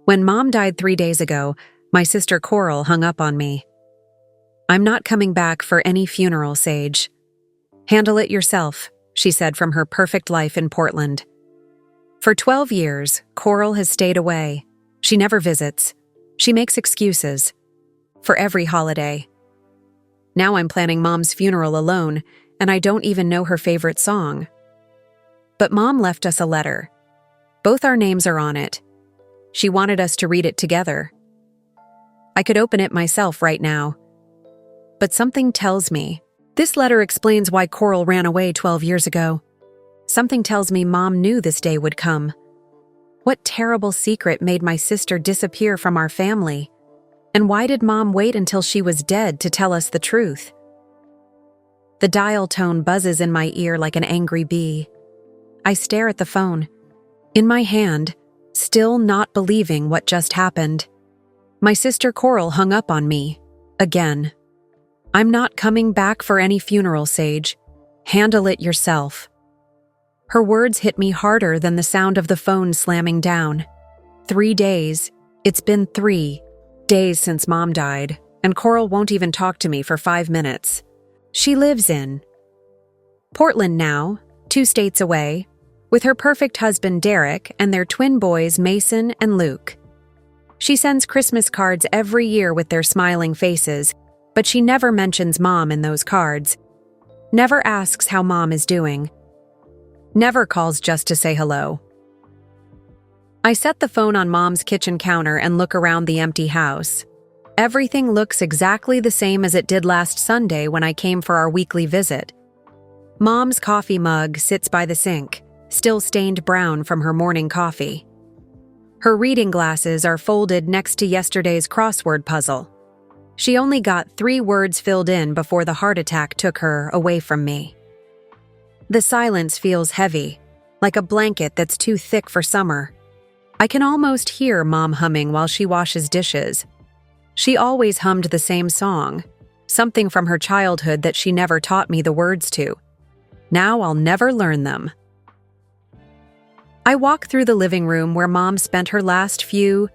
When Mom died 3 days ago, my sister Coral hung up on me. "I'm not coming back for any funeral, Sage. Handle it yourself," she said from her perfect life in Portland. For 12 years, Coral has stayed away. She never visits. She makes excuses. For every holiday. Now I'm planning Mom's funeral alone, and I don't even know her favorite song. But Mom left us a letter. Both our names are on it. She wanted us to read it together. I could open it myself right now. But something tells me. This letter explains why Coral ran away 12 years ago. Something tells me Mom knew this day would come. What terrible secret made my sister disappear from our family? And why did Mom wait until she was dead to tell us the truth? The dial tone buzzes in my ear like an angry bee. I stare at the phone. In my hand, still not believing what just happened. My sister Coral hung up on me. Again. "I'm not coming back for any funeral, Sage. Handle it yourself." Her words hit me harder than the sound of the phone slamming down. 3 days. It's been 3 days since Mom died, and Coral won't even talk to me for 5 minutes. She lives in Portland now, 2 states away, with her perfect husband Derek and their twin boys Mason and Luke. She sends Christmas cards every year with their smiling faces, but she never mentions Mom in those cards. Never asks how Mom is doing. Never calls just to say hello. I set the phone on Mom's kitchen counter and look around the empty house. Everything looks exactly the same as it did last Sunday when I came for our weekly visit. Mom's coffee mug sits by the sink, still stained brown from her morning coffee. Her reading glasses are folded next to yesterday's crossword puzzle. She only got 3 words filled in before the heart attack took her away from me. The silence feels heavy, like a blanket that's too thick for summer. I can almost hear Mom humming while she washes dishes. She always hummed the same song, something from her childhood that she never taught me the words to. Now I'll never learn them. I walk through the living room where Mom spent her last few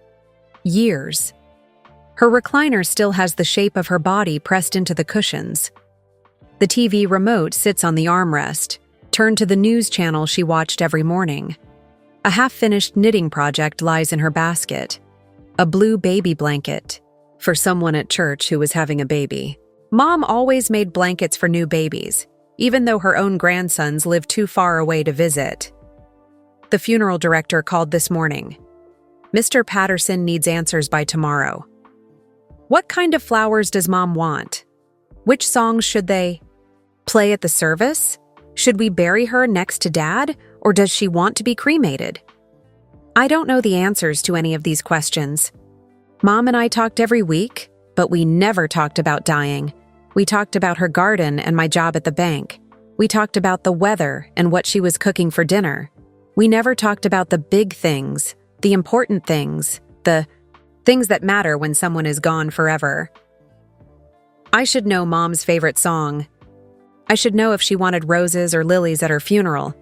years. Her recliner still has the shape of her body pressed into the cushions. The TV remote sits on the armrest, turned to the news channel she watched every morning. A half-finished knitting project lies in her basket. A blue baby blanket, for someone at church who was having a baby. Mom always made blankets for new babies, even though her own grandsons lived too far away to visit. The funeral director called this morning. "Mr. Patterson needs answers by tomorrow." What kind of flowers does Mom want? Which songs should they play at the service? Should we bury her next to Dad, or does she want to be cremated? I don't know the answers to any of these questions. Mom and I talked every week, but we never talked about dying. We talked about her garden and my job at the bank. We talked about the weather and what she was cooking for dinner. We never talked about the big things, the important things, the things that matter when someone is gone forever. I should know Mom's favorite song. I should know if she wanted roses or lilies at her funeral.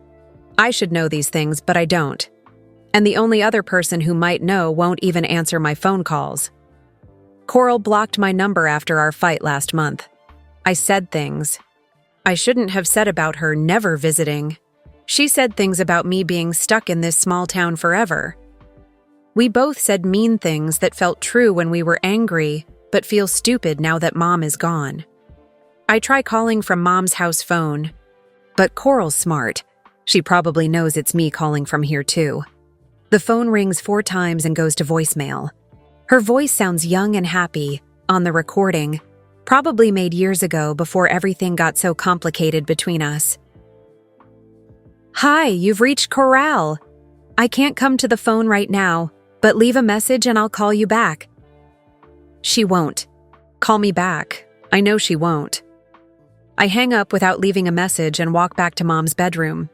I should know these things, but I don't. And the only other person who might know won't even answer my phone calls. Coral blocked my number after our fight last month. I said things I shouldn't have said about her never visiting. She said things about me being stuck in this small town forever. We both said mean things that felt true when we were angry, but feel stupid now that Mom is gone. I try calling from Mom's house phone, but Coral's smart. She probably knows it's me calling from here too. The phone rings 4 times and goes to voicemail. Her voice sounds young and happy on the recording, probably made years ago before everything got so complicated between us. "Hi, you've reached Coral. I can't come to the phone right now, but leave a message and I'll call you back." She won't. Call me back. I know she won't. I hang up without leaving a message and walk back to Mom's bedroom.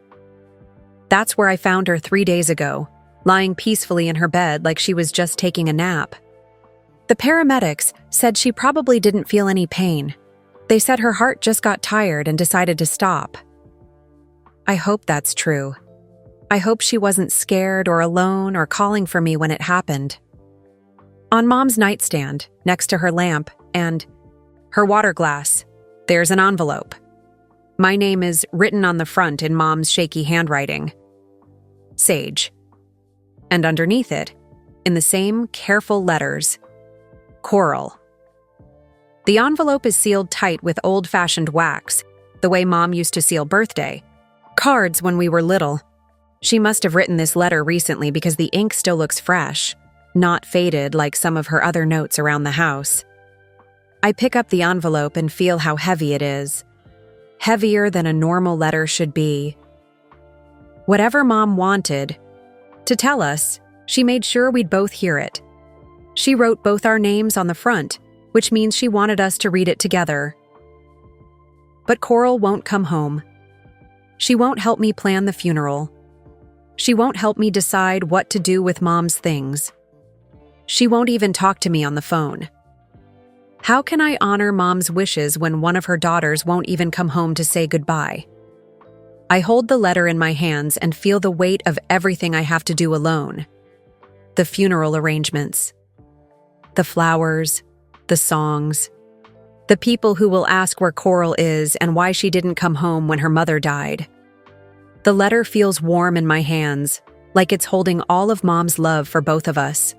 That's where I found her 3 days ago, lying peacefully in her bed like she was just taking a nap. The paramedics said she probably didn't feel any pain. They said her heart just got tired and decided to stop. I hope that's true. I hope she wasn't scared or alone or calling for me when it happened. On Mom's nightstand, next to her lamp, and her water glass, there's an envelope. My name is written on the front in Mom's shaky handwriting. Sage. And underneath it, in the same careful letters, Coral. The envelope is sealed tight with old-fashioned wax, the way Mom used to seal birthday cards when we were little. She must have written this letter recently because the ink still looks fresh, not faded like some of her other notes around the house. I pick up the envelope and feel how heavy it is. Heavier than a normal letter should be. Whatever Mom wanted to tell us, she made sure we'd both hear it. She wrote both our names on the front, which means she wanted us to read it together. But Coral won't come home. She won't help me plan the funeral. She won't help me decide what to do with Mom's things. She won't even talk to me on the phone. How can I honor Mom's wishes when one of her daughters won't even come home to say goodbye? I hold the letter in my hands and feel the weight of everything I have to do alone. The funeral arrangements, the flowers, the songs, the people who will ask where Coral is and why she didn't come home when her mother died. The letter feels warm in my hands, like it's holding all of Mom's love for both of us.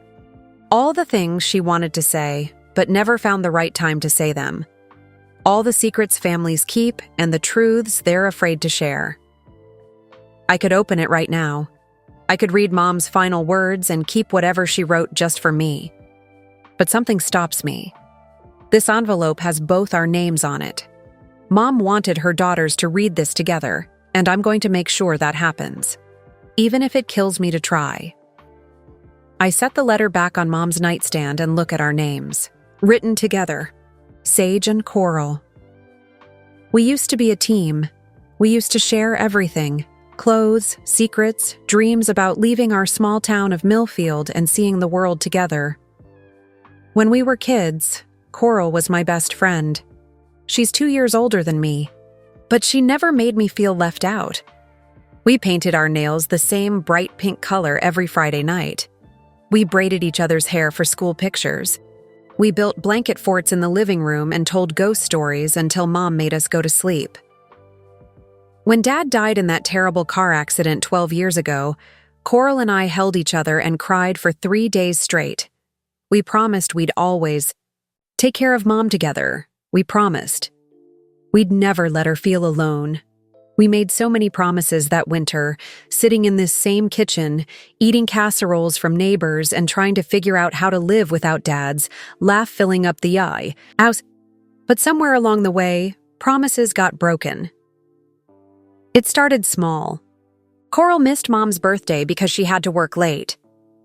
All the things she wanted to say, but never found the right time to say them. All the secrets families keep and the truths they're afraid to share. I could open it right now. I could read Mom's final words and keep whatever she wrote just for me. But something stops me. This envelope has both our names on it. Mom wanted her daughters to read this together, and I'm going to make sure that happens, even if it kills me to try. I set the letter back on Mom's nightstand and look at our names, written together, Sage and Coral. We used to be a team. We used to share everything, clothes, secrets, dreams about leaving our small town of Millfield and seeing the world together. When we were kids, Coral was my best friend. She's 2 years older than me, but she never made me feel left out. We painted our nails the same bright pink color every Friday night. We braided each other's hair for school pictures. We built blanket forts in the living room and told ghost stories until Mom made us go to sleep. When Dad died in that terrible car accident 12 years ago, Coral and I held each other and cried for 3 days straight. We promised we'd always take care of Mom together. We promised. We'd never let her feel alone. We made so many promises that winter, sitting in this same kitchen, eating casseroles from neighbors and trying to figure out how to live without Dad's laugh filling up the house. But somewhere along the way, promises got broken. It started small. Coral missed Mom's birthday because she had to work late.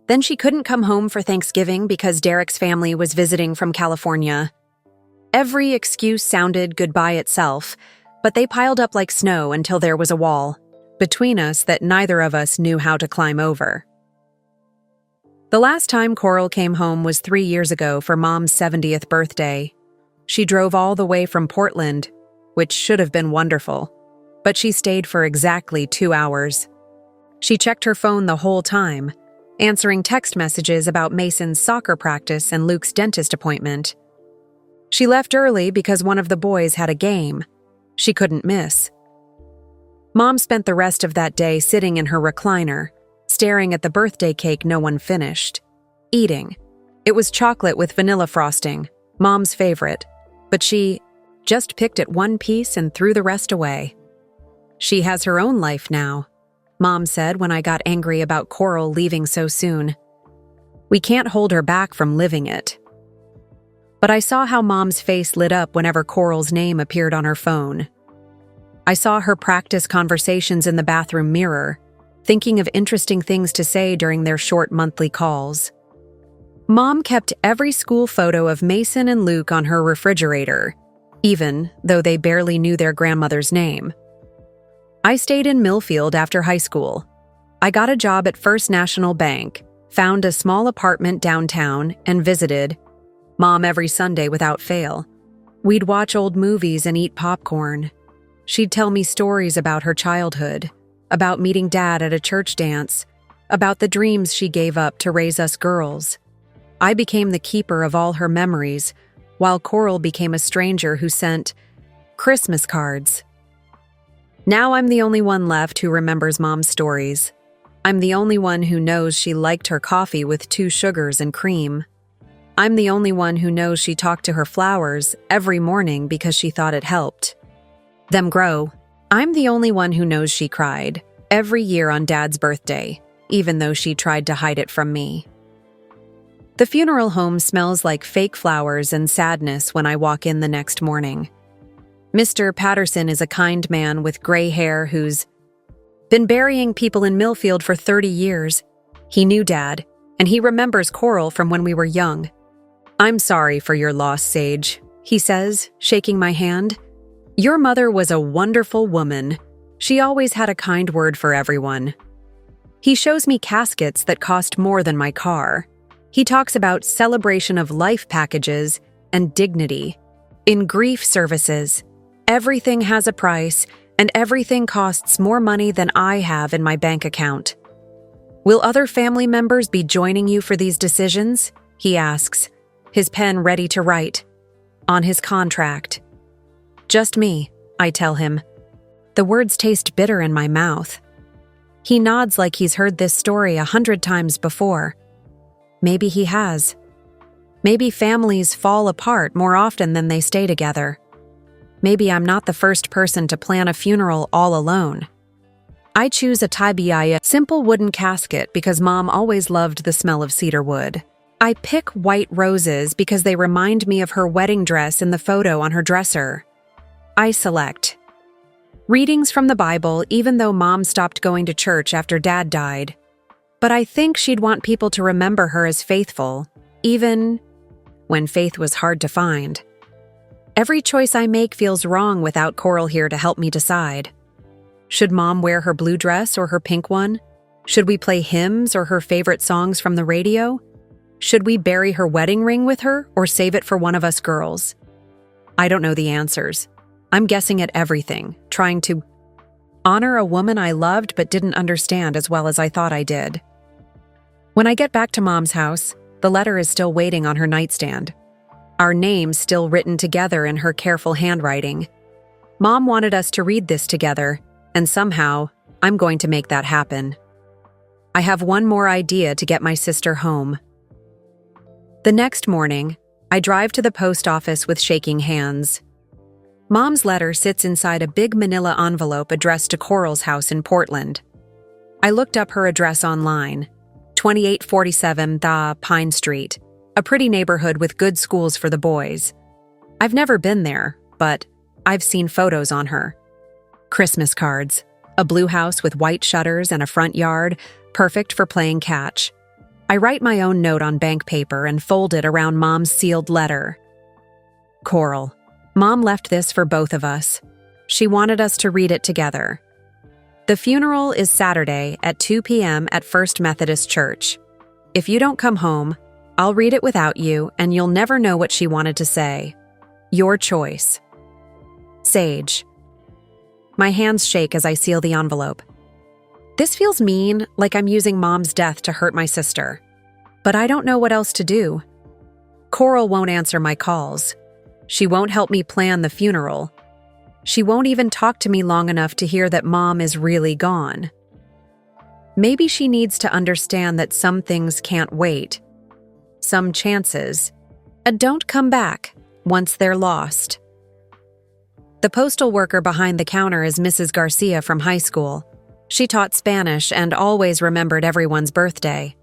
Then she couldn't come home for Thanksgiving because Derek's family was visiting from California. Every excuse sounded good by itself, but they piled up like snow until there was a wall between us that neither of us knew how to climb over. The last time Coral came home was 3 years ago for Mom's 70th birthday. She drove all the way from Portland, which should have been wonderful, but she stayed for exactly 2 hours. She checked her phone the whole time, answering text messages about Mason's soccer practice and Luke's dentist appointment. She left early because one of the boys had a game she couldn't miss. Mom spent the rest of that day sitting in her recliner, staring at the birthday cake no one finished. Eating. It was chocolate with vanilla frosting, Mom's favorite, but she just picked at one piece and threw the rest away. She has her own life now, Mom said when I got angry about Coral leaving so soon. We can't hold her back from living it. But I saw how Mom's face lit up whenever Coral's name appeared on her phone. I saw her practice conversations in the bathroom mirror, thinking of interesting things to say during their short monthly calls. Mom kept every school photo of Mason and Luke on her refrigerator, even though they barely knew their grandmother's name. I stayed in Millfield after high school. I got a job at First National Bank, found a small apartment downtown, and visited Mom every Sunday without fail. We'd watch old movies and eat popcorn. She'd tell me stories about her childhood, about meeting Dad at a church dance, about the dreams she gave up to raise us girls. I became the keeper of all her memories, while Coral became a stranger who sent Christmas cards. Now I'm the only one left who remembers Mom's stories. I'm the only one who knows she liked her coffee with 2 sugars and cream. I'm the only one who knows she talked to her flowers every morning because she thought it helped them grow. I'm the only one who knows she cried every year on Dad's birthday, even though she tried to hide it from me. The funeral home smells like fake flowers and sadness when I walk in the next morning. Mr. Patterson is a kind man with gray hair who's been burying people in Millfield for 30 years. He knew Dad, and he remembers Coral from when we were young. "I'm sorry for your loss, Sage," he says, shaking my hand. "Your mother was a wonderful woman. She always had a kind word for everyone." He shows me caskets that cost more than my car. He talks about celebration of life packages and dignity. In grief services, everything has a price, and everything costs more money than I have in my bank account. "Will other family members be joining you for these decisions?" he asks, his pen ready to write. On his contract. "Just me," I tell him. The words taste bitter in my mouth. He nods like he's heard this story 100 times before. Maybe he has. Maybe families fall apart more often than they stay together. Maybe I'm not the first person to plan a funeral all alone. I choose a Taibiaya simple wooden casket because Mom always loved the smell of cedar wood. I pick white roses because they remind me of her wedding dress in the photo on her dresser. I select readings from the Bible even though Mom stopped going to church after Dad died. But I think she'd want people to remember her as faithful, even when faith was hard to find. Every choice I make feels wrong without Coral here to help me decide. Should Mom wear her blue dress or her pink one? Should we play hymns or her favorite songs from the radio? Should we bury her wedding ring with her or save it for one of us girls? I don't know the answers. I'm guessing at everything, trying to honor a woman I loved but didn't understand as well as I thought I did. When I get back to Mom's house, the letter is still waiting on her nightstand. Our names still written together in her careful handwriting. Mom wanted us to read this together, and somehow, I'm going to make that happen. I have one more idea to get my sister home. The next morning, I drive to the post office with shaking hands. Mom's letter sits inside a big manila envelope addressed to Coral's house in Portland. I looked up her address online, 2847 The Pine Street, a pretty neighborhood with good schools for the boys. I've never been there, but I've seen photos on her. Christmas cards, a blue house with white shutters and a front yard, perfect for playing catch. I write my own note on bank paper and fold it around Mom's sealed letter. Coral, Mom left this for both of us. She wanted us to read it together. The funeral is Saturday at 2 p.m. at First Methodist Church. If you don't come home, I'll read it without you and you'll never know what she wanted to say. Your choice. Sage. My hands shake as I seal the envelope. This feels mean, like I'm using Mom's death to hurt my sister. But I don't know what else to do. Coral won't answer my calls. She won't help me plan the funeral. She won't even talk to me long enough to hear that Mom is really gone. Maybe she needs to understand that some things can't wait. Some chances don't come back once they're lost. The postal worker behind the counter is Mrs. Garcia from high school. She taught Spanish and always remembered everyone's birthday.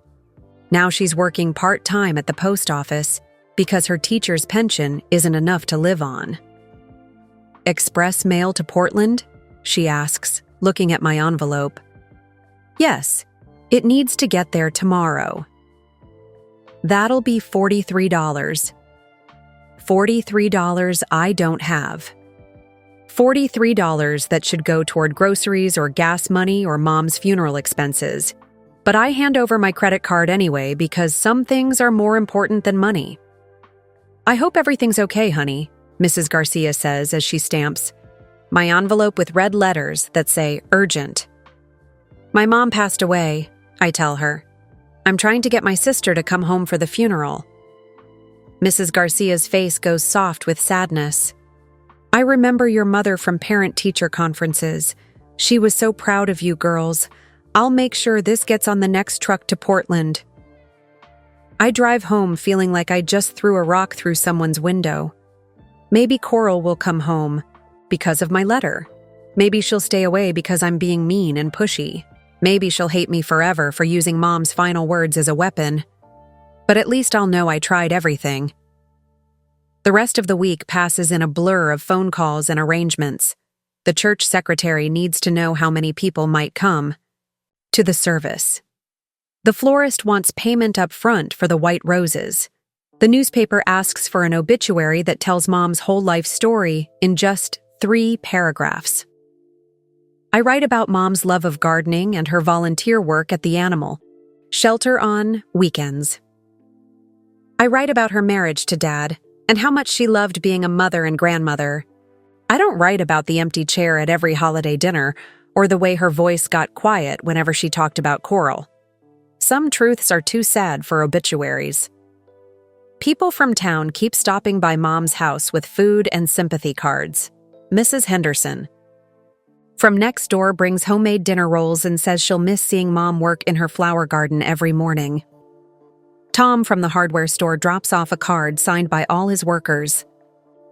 Now she's working part-time at the post office because her teacher's pension isn't enough to live on. Express mail to Portland? She asks, looking at my envelope. Yes, it needs to get there tomorrow. That'll be $43. $43 I don't have. $43 that should go toward groceries or gas money or Mom's funeral expenses. But I hand over my credit card anyway because some things are more important than money. I hope everything's okay, honey, Mrs. Garcia says as she stamps my envelope with red letters that say urgent. My mom passed away, I tell her. I'm trying to get my sister to come home for the funeral. Mrs. Garcia's face goes soft with sadness. I remember your mother from parent-teacher conferences. She was so proud of you girls. I'll make sure this gets on the next truck to Portland. I drive home feeling like I just threw a rock through someone's window. Maybe Coral will come home because of my letter. Maybe she'll stay away because I'm being mean and pushy. Maybe she'll hate me forever for using Mom's final words as a weapon. But at least I'll know I tried everything. The rest of the week passes in a blur of phone calls and arrangements. The church secretary needs to know how many people might come to the service. The florist wants payment up front for the white roses. The newspaper asks for an obituary that tells Mom's whole life story in just 3 paragraphs. I write about Mom's love of gardening and her volunteer work at the animal shelter on weekends. I write about her marriage to Dad and how much she loved being a mother and grandmother. I don't write about the empty chair at every holiday dinner or the way her voice got quiet whenever she talked about Coral. Some truths are too sad for obituaries. People from town keep stopping by Mom's house with food and sympathy cards. Mrs. Henderson from next door brings homemade dinner rolls and says she'll miss seeing Mom work in her flower garden every morning. Tom from the hardware store drops off a card signed by all his workers.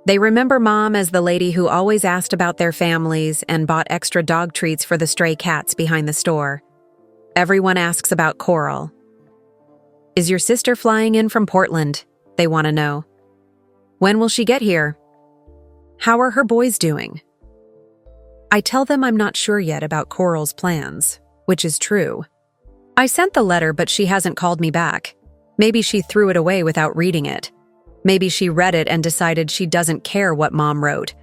They remember Mom as the lady who always asked about their families and bought extra dog treats for the stray cats behind the store. Everyone asks about Coral. Is your sister flying in from Portland? They want to know. When will she get here? How are her boys doing? I tell them I'm not sure yet about Coral's plans, which is true. I sent the letter, but she hasn't called me back. Maybe she threw it away without reading it. Maybe she read it and decided she doesn't care what Mom wrote.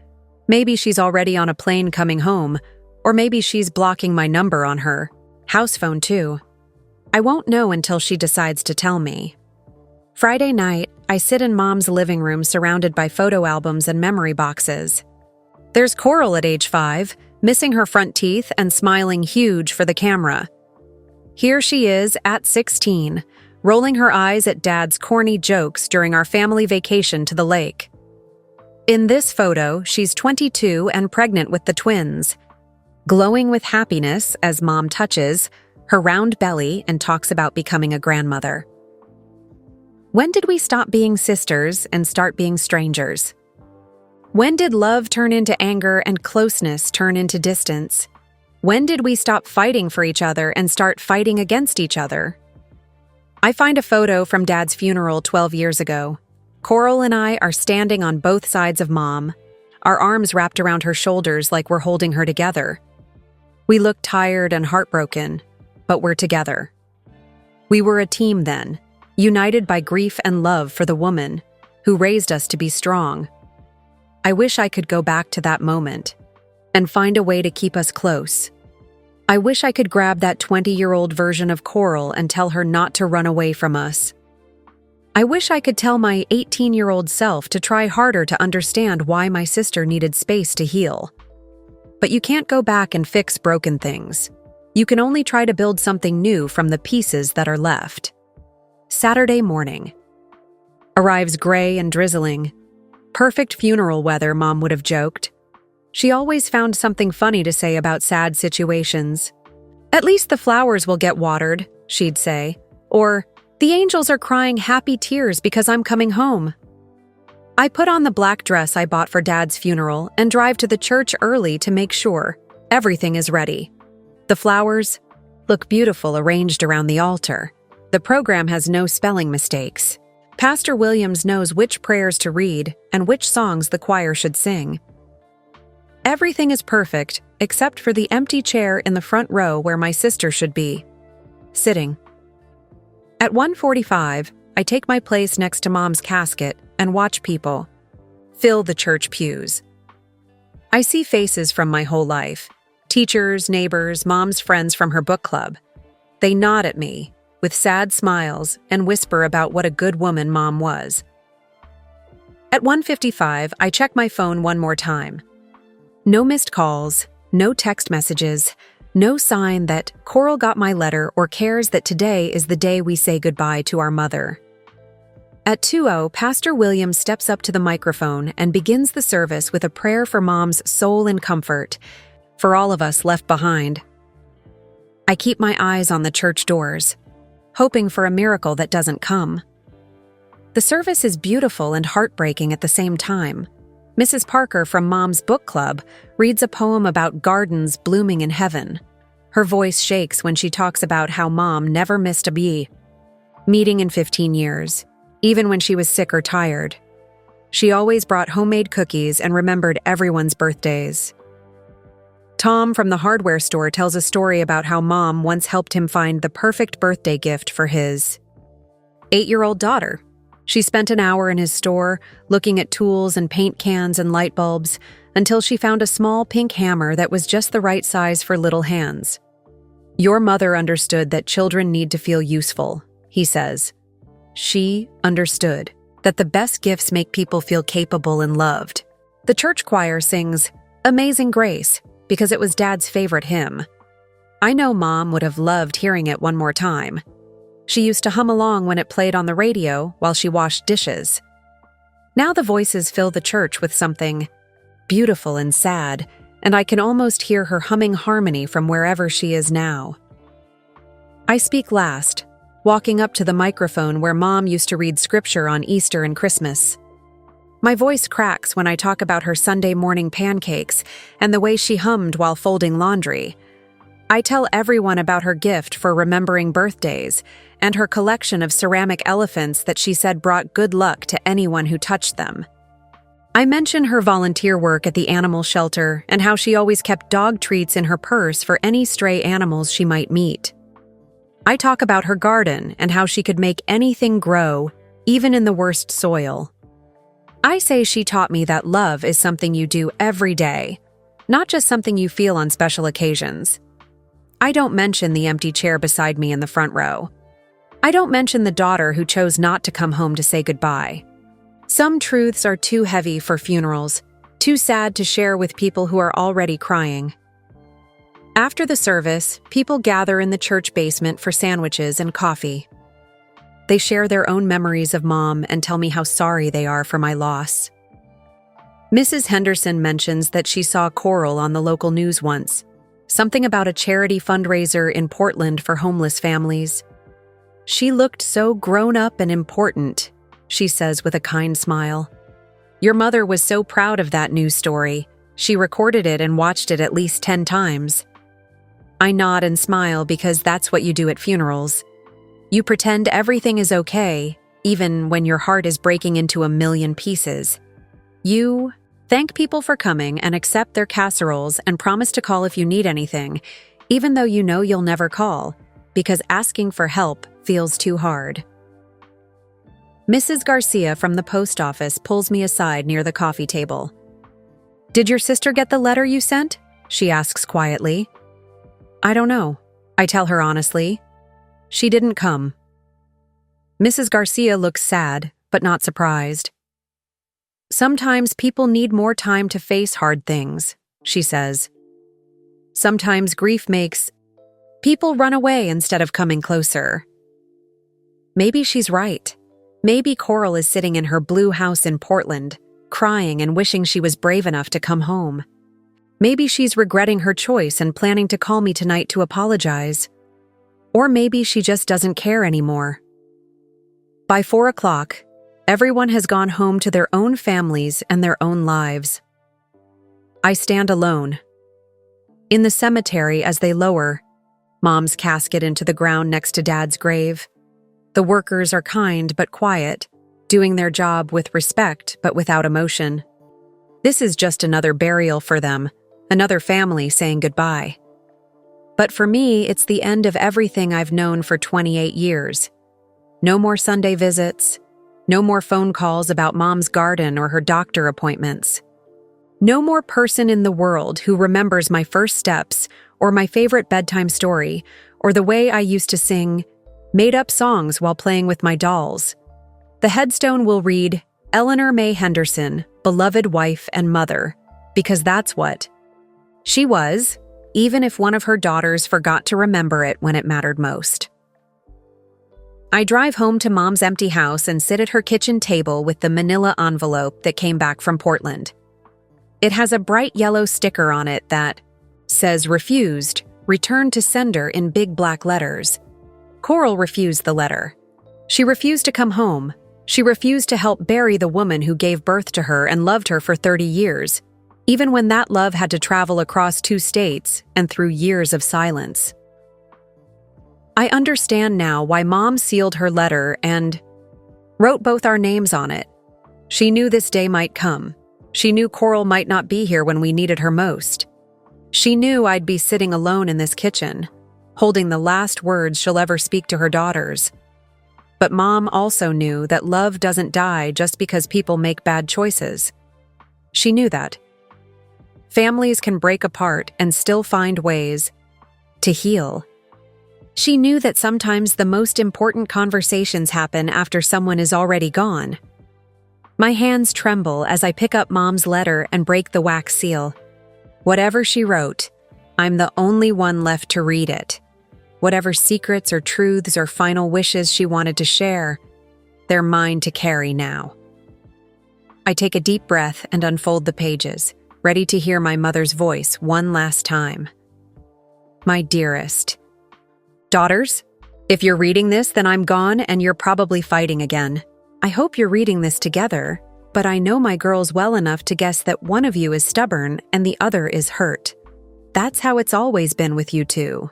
Maybe she's already on a plane coming home, or maybe she's blocking my number on her house phone too. I won't know until she decides to tell me. Friday night, I sit in Mom's living room surrounded by photo albums and memory boxes. There's Coral at age 5, missing her front teeth and smiling huge for the camera. Here she is at 16, rolling her eyes at Dad's corny jokes during our family vacation to the lake. In this photo, she's 22 and pregnant with the twins, glowing with happiness as Mom touches her round belly and talks about becoming a grandmother. When did we stop being sisters and start being strangers? When did love turn into anger and closeness turn into distance? When did we stop fighting for each other and start fighting against each other? I find a photo from Dad's funeral 12 years ago. Coral and I are standing on both sides of Mom, our arms wrapped around her shoulders like we're holding her together. We look tired and heartbroken, but we're together. We were a team then, united by grief and love for the woman who raised us to be strong. I wish I could go back to that moment and find a way to keep us close. I wish I could grab that 20-year-old version of Coral and tell her not to run away from us. I wish I could tell my 18-year-old self to try harder to understand why my sister needed space to heal. But you can't go back and fix broken things. You can only try to build something new from the pieces that are left. Saturday morning. Arrives gray and drizzling. Perfect funeral weather, Mom would have joked. She always found something funny to say about sad situations. At least the flowers will get watered, she'd say. Or, the angels are crying happy tears because I'm coming home. I put on the black dress I bought for Dad's funeral and drive to the church early to make sure everything is ready. The flowers look beautiful arranged around the altar. The program has no spelling mistakes. Pastor Williams knows which prayers to read and which songs the choir should sing. Everything is perfect except for the empty chair in the front row where my sister should be, sitting. At 1:45, I take my place next to Mom's casket and watch people fill the church pews. I see faces from my whole life, teachers, neighbors, Mom's friends from her book club. They nod at me with sad smiles and whisper about what a good woman Mom was. At 1:55, I check my phone one more time. No missed calls, no text messages, No sign that Coral got my letter or cares that today is the day we say goodbye to our mother. At 2:00, Pastor William steps up to the microphone and begins the service with a prayer for Mom's soul and comfort, for all of us left behind. I keep my eyes on the church doors, hoping for a miracle that doesn't come. The service is beautiful and heartbreaking at the same time. Mrs. Parker from Mom's book club reads a poem about gardens blooming in heaven. Her voice shakes when she talks about how Mom never missed a bee meeting in 15 years, even when she was sick or tired. She always brought homemade cookies and remembered everyone's birthdays. Tom from the hardware store tells a story about how Mom once helped him find the perfect birthday gift for his 8-year-old daughter. She spent an hour in his store, looking at tools and paint cans and light bulbs, until she found a small pink hammer that was just the right size for little hands. Your mother understood that children need to feel useful, he says. She understood that the best gifts make people feel capable and loved. The church choir sings Amazing Grace because it was Dad's favorite hymn. I know Mom would have loved hearing it one more time. She used to hum along when it played on the radio while she washed dishes. Now the voices fill the church with something beautiful and sad, and I can almost hear her humming harmony from wherever she is now. I speak last, walking up to the microphone where Mom used to read scripture on Easter and Christmas. My voice cracks when I talk about her Sunday morning pancakes and the way she hummed while folding laundry. I tell everyone about her gift for remembering birthdays and her collection of ceramic elephants that she said brought good luck to anyone who touched them. I mention her volunteer work at the animal shelter and how she always kept dog treats in her purse for any stray animals she might meet. I talk about her garden and how she could make anything grow, even in the worst soil. I say she taught me that love is something you do every day, not just something you feel on special occasions. I don't mention the empty chair beside me in the front row. I don't mention the daughter who chose not to come home to say goodbye. Some truths are too heavy for funerals, too sad to share with people who are already crying. After the service, people gather in the church basement for sandwiches and coffee. They share their own memories of Mom and tell me how sorry they are for my loss. Mrs. Henderson mentions that she saw Coral on the local news once. Something about a charity fundraiser in Portland for homeless families. She looked so grown up and important, she says with a kind smile. Your mother was so proud of that news story. She recorded it and watched it at least 10 times. I nod and smile because that's what you do at funerals. You pretend everything is okay, even when your heart is breaking into a million pieces. You thank people for coming and accept their casseroles and promise to call if you need anything, even though you know you'll never call, because asking for help feels too hard. Mrs. Garcia from the post office pulls me aside near the coffee table. Did your sister get the letter you sent? She asks quietly. I don't know, I tell her honestly. She didn't come. Mrs. Garcia looks sad, but not surprised. Sometimes people need more time to face hard things, she says. Sometimes grief makes people run away instead of coming closer. Maybe she's right. Maybe Coral is sitting in her blue house in Portland, crying and wishing she was brave enough to come home. Maybe she's regretting her choice and planning to call me tonight to apologize. Or maybe she just doesn't care anymore. By 4 o'clock, everyone has gone home to their own families and their own lives. I stand alone. In the cemetery as they lower Mom's casket into the ground next to Dad's grave, the workers are kind but quiet, doing their job with respect but without emotion. This is just another burial for them, another family saying goodbye. But for me, it's the end of everything I've known for 28 years. No more Sunday visits. No more phone calls about Mom's garden or her doctor appointments. No more person in the world who remembers my first steps or my favorite bedtime story or the way I used to sing made-up songs while playing with my dolls. The headstone will read, Eleanor May Henderson, beloved wife and mother, because that's what she was, even if one of her daughters forgot to remember it when it mattered most. I drive home to Mom's empty house and sit at her kitchen table with the manila envelope that came back from Portland. It has a bright yellow sticker on it that says refused, returned to sender in big black letters. Coral refused the letter. She refused to come home. She refused to help bury the woman who gave birth to her and loved her for 30 years, even when that love had to travel across 2 states and through years of silence. I understand now why Mom sealed her letter and wrote both our names on it. She knew this day might come. She knew Coral might not be here when we needed her most. She knew I'd be sitting alone in this kitchen, holding the last words she'll ever speak to her daughters. But Mom also knew that love doesn't die just because people make bad choices. She knew that. Families can break apart and still find ways to heal. She knew that sometimes the most important conversations happen after someone is already gone. My hands tremble as I pick up Mom's letter and break the wax seal. Whatever she wrote, I'm the only one left to read it. Whatever secrets or truths or final wishes she wanted to share, they're mine to carry now. I take a deep breath and unfold the pages, ready to hear my mother's voice one last time. My dearest daughters, if you're reading this, then I'm gone and you're probably fighting again. I hope you're reading this together, but I know my girls well enough to guess that one of you is stubborn and the other is hurt. That's how it's always been with you two.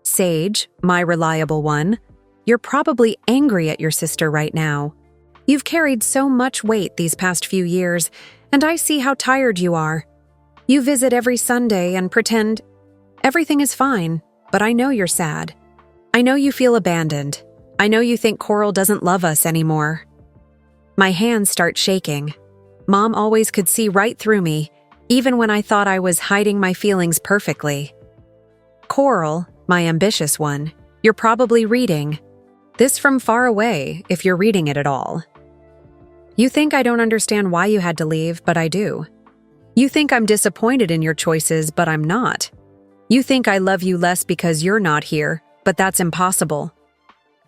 Sage, my reliable one, you're probably angry at your sister right now. You've carried so much weight these past few years, and I see how tired you are. You visit every Sunday and pretend everything is fine, but I know you're sad. I know you feel abandoned. I know you think Coral doesn't love us anymore. My hands start shaking. Mom always could see right through me, even when I thought I was hiding my feelings perfectly. Coral, my ambitious one, you're probably reading this from far away if you're reading it at all. You think I don't understand why you had to leave, but I do. You think I'm disappointed in your choices, but I'm not. You think I love you less because you're not here, but that's impossible.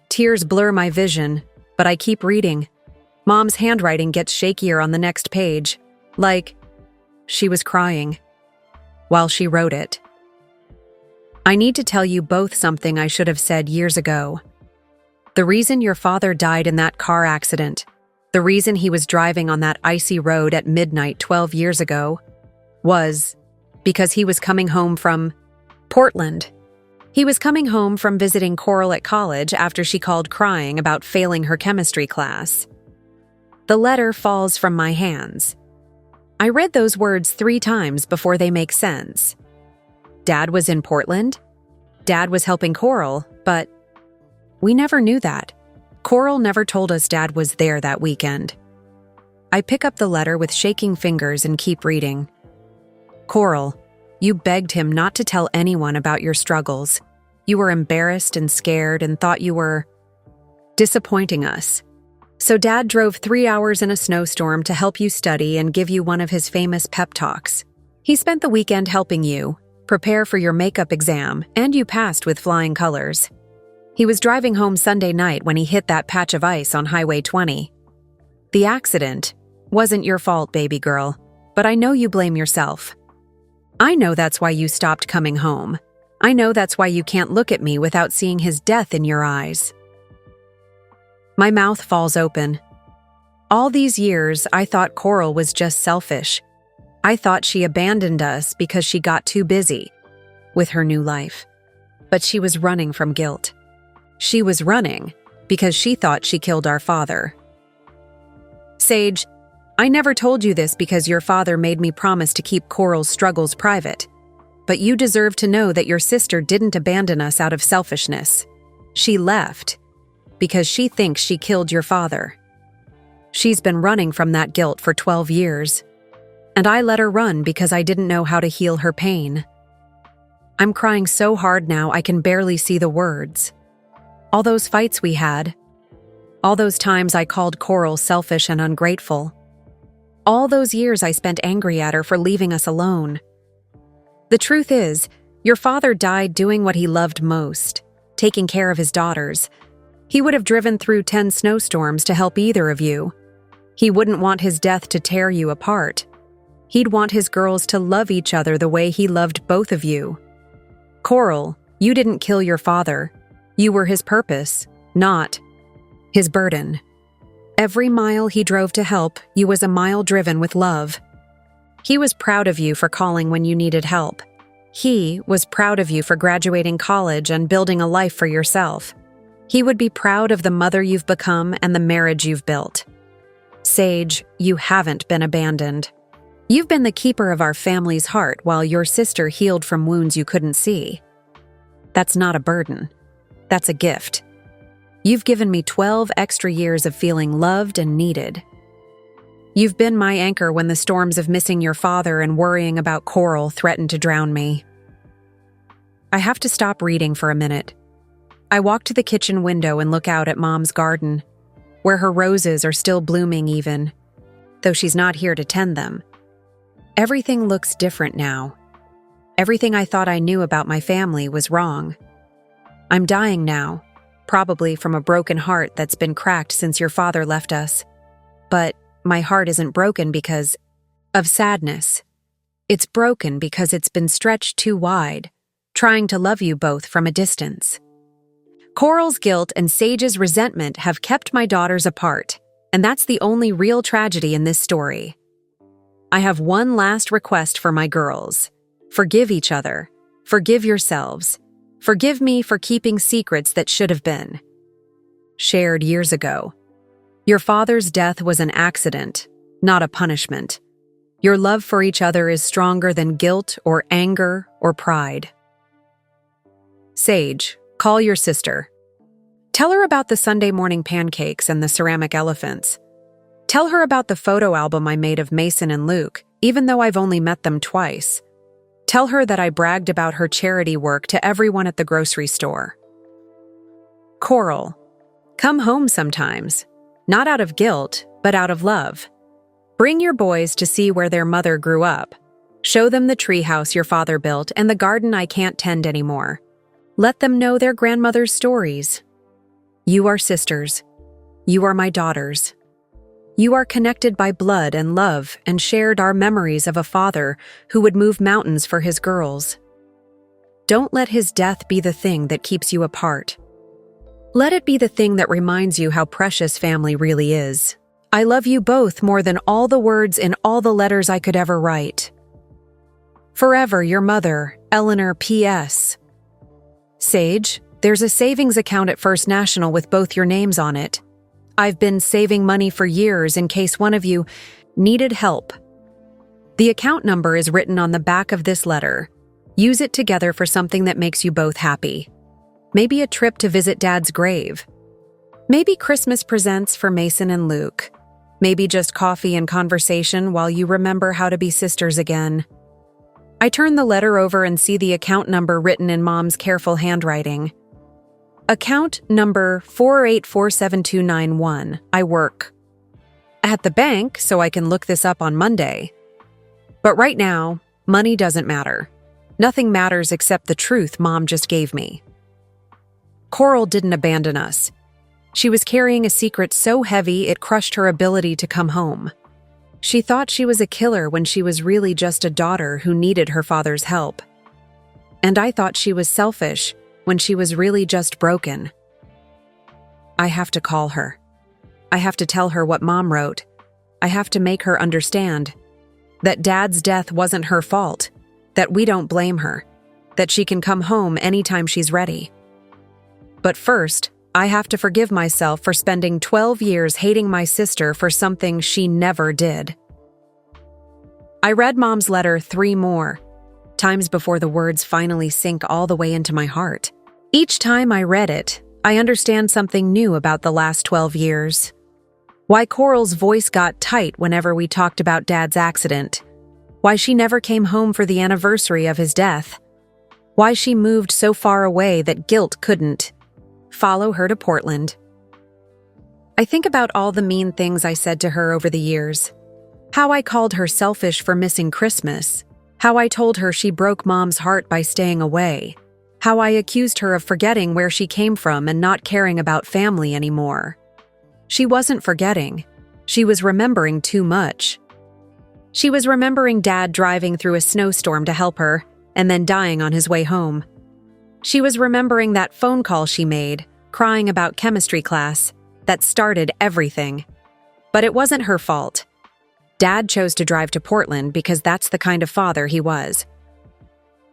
Tears blur my vision, but I keep reading. Mom's handwriting gets shakier on the next page, like she was crying while she wrote it. I need to tell you both something I should have said years ago. The reason your father died in that car accident, the reason he was driving on that icy road at midnight 12 years ago, was because he was coming home from Portland. He was coming home from visiting Coral at college after she called crying about failing her chemistry class. The letter falls from my hands. I read those words 3 times before they make sense. Dad was in Portland. Dad was helping Coral, but we never knew that. Coral never told us Dad was there that weekend. I pick up the letter with shaking fingers and keep reading. Coral, you begged him not to tell anyone about your struggles. You were embarrassed and scared and thought you were disappointing us. So Dad drove 3 hours in a snowstorm to help you study and give you one of his famous pep talks. He spent the weekend helping you prepare for your makeup exam, and you passed with flying colors. He was driving home Sunday night when he hit that patch of ice on Highway 20. The accident wasn't your fault, baby girl, but I know you blame yourself. I know that's why you stopped coming home. I know that's why you can't look at me without seeing his death in your eyes. My mouth falls open. All these years, I thought Coral was just selfish. I thought she abandoned us because she got too busy with her new life. But she was running from guilt. She was running because she thought she killed our father. Sage, I never told you this because your father made me promise to keep Coral's struggles private. But you deserve to know that your sister didn't abandon us out of selfishness. She left because she thinks she killed your father. She's been running from that guilt for 12 years. And I let her run because I didn't know how to heal her pain. I'm crying so hard now I can barely see the words. All those fights we had. All those times I called Coral selfish and ungrateful. All those years I spent angry at her for leaving us alone. The truth is, your father died doing what he loved most, taking care of his daughters. He would have driven through 10 snowstorms to help either of you. He wouldn't want his death to tear you apart. He'd want his girls to love each other the way he loved both of you. Coral, you didn't kill your father. You were his purpose, not his burden. Every mile he drove to help you was a mile driven with love. He was proud of you for calling when you needed help. He was proud of you for graduating college and building a life for yourself. He would be proud of the mother you've become and the marriage you've built. Sage, you haven't been abandoned. You've been the keeper of our family's heart while your sister healed from wounds you couldn't see. That's not a burden. That's a gift. You've given me 12 extra years of feeling loved and needed. You've been my anchor when the storms of missing your father and worrying about Coral threatened to drown me. I have to stop reading for a minute. I walk to the kitchen window and look out at Mom's garden, where her roses are still blooming even, though she's not here to tend them. Everything looks different now. Everything I thought I knew about my family was wrong. I'm dying now, probably from a broken heart that's been cracked since your father left us. But my heart isn't broken because of sadness. It's broken because it's been stretched too wide, trying to love you both from a distance. Coral's guilt and Sage's resentment have kept my daughters apart, and that's the only real tragedy in this story. I have one last request for my girls. Forgive each other. Forgive yourselves. Forgive me for keeping secrets that should have been shared years ago. Your father's death was an accident, not a punishment. Your love for each other is stronger than guilt or anger or pride. Sage, call your sister. Tell her about the Sunday morning pancakes and the ceramic elephants. Tell her about the photo album I made of Mason and Luke, even though I've only met them twice. Tell her that I bragged about her charity work to everyone at the grocery store. Coral, come home sometimes. Not out of guilt, but out of love. Bring your boys to see where their mother grew up. Show them the treehouse your father built and the garden I can't tend anymore. Let them know their grandmother's stories. You are sisters. You are my daughters. You are connected by blood and love and shared our memories of a father who would move mountains for his girls. Don't let his death be the thing that keeps you apart. Let it be the thing that reminds you how precious family really is. I love you both more than all the words in all the letters I could ever write. Forever, your mother, Eleanor P.S. Sage, there's a savings account at First National with both your names on it. I've been saving money for years in case one of you needed help. The account number is written on the back of this letter. Use it together for something that makes you both happy. Maybe a trip to visit Dad's grave. Maybe Christmas presents for Mason and Luke. Maybe just coffee and conversation while you remember how to be sisters again. I turn the letter over and see the account number written in Mom's careful handwriting. Account number 4847291. I work at the bank, so I can look this up on Monday. But right now, money doesn't matter. Nothing matters except the truth Mom just gave me. Coral didn't abandon us. She was carrying a secret so heavy it crushed her ability to come home. She thought she was a killer when she was really just a daughter who needed her father's help. And I thought she was selfish when she was really just broken. I have to call her. I have to tell her what Mom wrote. I have to make her understand that Dad's death wasn't her fault, that we don't blame her, that she can come home anytime she's ready. But first, I have to forgive myself for spending 12 years hating my sister for something she never did. I read Mom's letter 3 more times before the words finally sink all the way into my heart. Each time I read it, I understand something new about the last 12 years. Why Coral's voice got tight whenever we talked about Dad's accident. Why she never came home for the anniversary of his death. Why she moved so far away that guilt couldn't follow her to Portland. I think about all the mean things I said to her over the years. How I called her selfish for missing Christmas. How I told her she broke Mom's heart by staying away. How I accused her of forgetting where she came from and not caring about family anymore. She wasn't forgetting. She was remembering too much. She was remembering Dad driving through a snowstorm to help her and then dying on his way home. She was remembering that phone call she made, crying about chemistry class, that started everything. But it wasn't her fault. Dad chose to drive to Portland because that's the kind of father he was.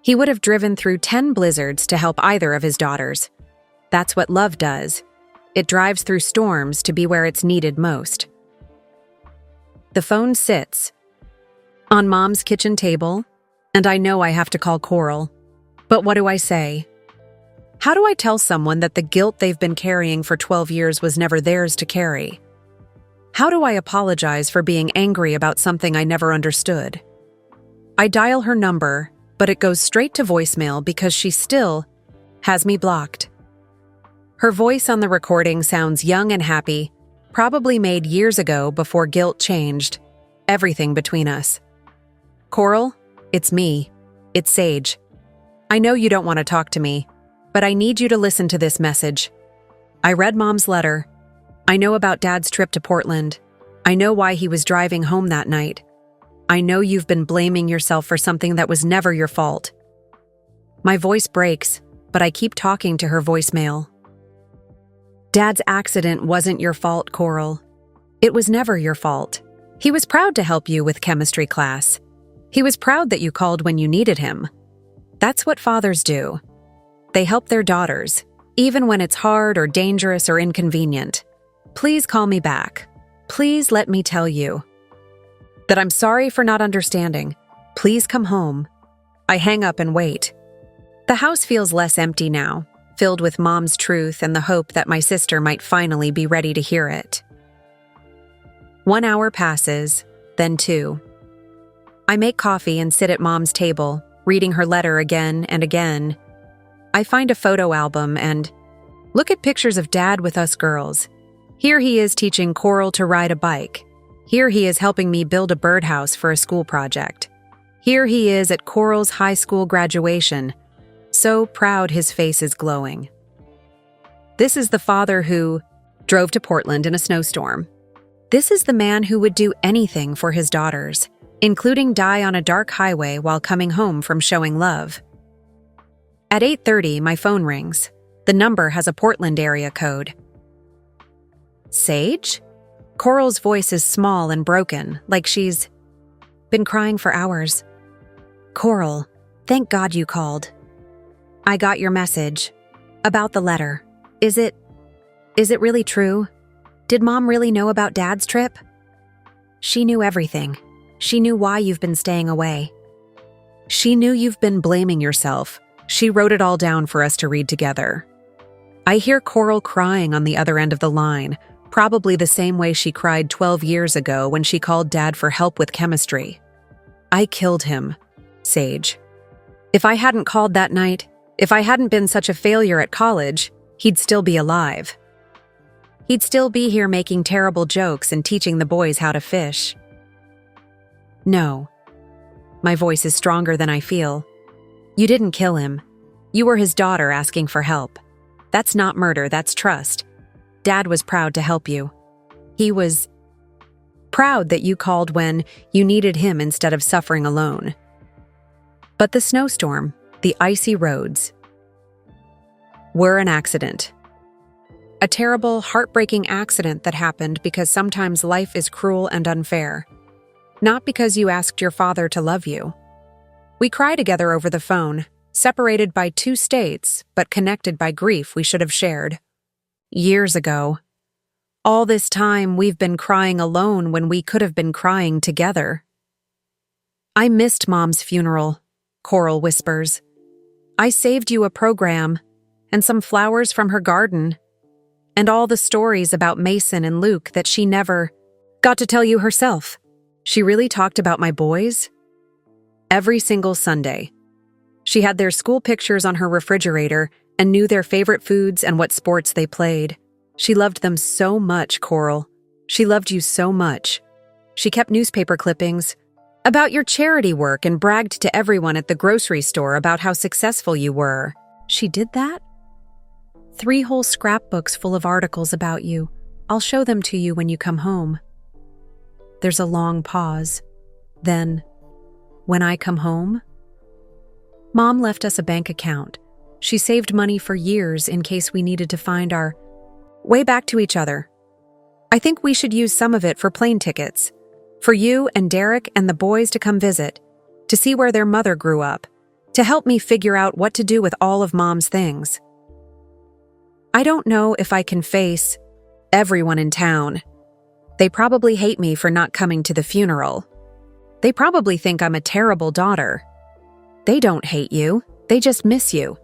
He would have driven through 10 blizzards to help either of his daughters. That's what love does. It drives through storms to be where it's needed most. The phone sits on Mom's kitchen table, and I know I have to call Coral. But what do I say? How do I tell someone that the guilt they've been carrying for 12 years was never theirs to carry? How do I apologize for being angry about something I never understood? I dial her number, but it goes straight to voicemail because she still has me blocked. Her voice on the recording sounds young and happy, probably made years ago before guilt changed everything between us. Coral, it's me. It's Sage. I know you don't want to talk to me, but I need you to listen to this message. I read Mom's letter. I know about Dad's trip to Portland. I know why he was driving home that night. I know you've been blaming yourself for something that was never your fault. My voice breaks, but I keep talking to her voicemail. Dad's accident wasn't your fault, Coral. It was never your fault. He was proud to help you with chemistry class. He was proud that you called when you needed him. That's what fathers do. They help their daughters, even when it's hard or dangerous or inconvenient. Please call me back. Please let me tell you that I'm sorry for not understanding. Please come home. I hang up and wait. The house feels less empty now, filled with Mom's truth and the hope that my sister might finally be ready to hear it. 1 hour passes, then 2. I make coffee and sit at Mom's table, reading her letter again and again. I find a photo album and look at pictures of Dad with us girls. Here he is teaching Coral to ride a bike. Here he is helping me build a birdhouse for a school project. Here he is at Coral's high school graduation. So proud his face is glowing. This is the father who drove to Portland in a snowstorm. This is the man who would do anything for his daughters, including die on a dark highway while coming home from showing love. At 8:30, my phone rings. The number has a Portland area code. Sage? Coral's voice is small and broken, like she's been crying for hours. Coral, thank God you called. I got your message. About the letter. Is it really true? Did Mom really know about Dad's trip? She knew everything. She knew why you've been staying away. She knew you've been blaming yourself. She wrote it all down for us to read together. I hear Coral crying on the other end of the line, probably the same way she cried 12 years ago when she called Dad for help with chemistry. I killed him, Sage. If I hadn't called that night, if I hadn't been such a failure at college, he'd still be alive. He'd still be here making terrible jokes and teaching the boys how to fish. No. My voice is stronger than I feel. You didn't kill him. You were his daughter asking for help. That's not murder, that's trust. Dad was proud to help you. He was proud that you called when you needed him instead of suffering alone. But the snowstorm, the icy roads, were an accident. A terrible, heartbreaking accident that happened because sometimes life is cruel and unfair. Not because you asked your father to love you. We cry together over the phone, separated by 2 states, but connected by grief we should have shared. Years ago. All this time we've been crying alone when we could have been crying together. I missed Mom's funeral, Coral whispers. I saved you a program, and some flowers from her garden, and all the stories about Mason and Luke that she never got to tell you herself. She really talked about my boys? Every single Sunday. She had their school pictures on her refrigerator and knew their favorite foods and what sports they played. She loved them so much, Coral. She loved you so much. She kept newspaper clippings About your charity work and bragged to everyone at the grocery store about how successful you were. She did that? 3 whole scrapbooks full of articles about you. I'll show them to you when you come home. There's a long pause. Then, when I come home? Mom left us a bank account. She saved money for years in case we needed to find our way back to each other. I think we should use some of it for plane tickets. For you and Derek and the boys to come visit, to see where their mother grew up, to help me figure out what to do with all of Mom's things. I don't know if I can face everyone in town. They probably hate me for not coming to the funeral. They probably think I'm a terrible daughter. They don't hate you, they just miss you.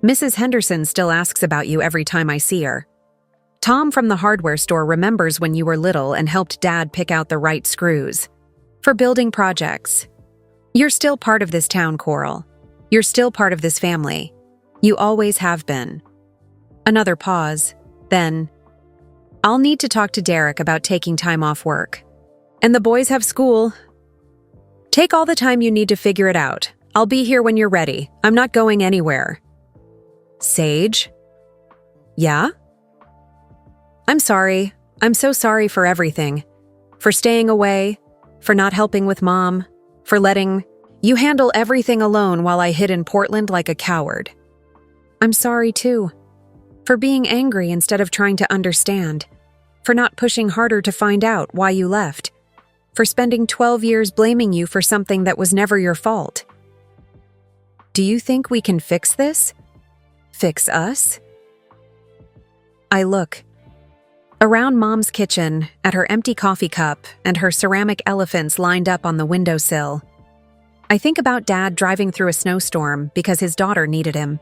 Mrs. Henderson still asks about you every time I see her. Tom from the hardware store remembers when you were little and helped Dad pick out the right screws. For building projects. You're still part of this town, Coral. You're still part of this family. You always have been. Another pause. Then, I'll need to talk to Derek about taking time off work. And the boys have school. Take all the time you need to figure it out. I'll be here when you're ready. I'm not going anywhere. Sage? Yeah? I'm sorry. I'm so sorry for everything. For staying away, for not helping with Mom, for letting you handle everything alone while I hid in Portland like a coward. I'm sorry too. For being angry instead of trying to understand. For not pushing harder to find out why you left. For spending 12 years blaming you for something that was never your fault. Do you think we can fix this? Fix us? I look. Around Mom's kitchen, at her empty coffee cup and her ceramic elephants lined up on the windowsill. I think about Dad driving through a snowstorm because his daughter needed him.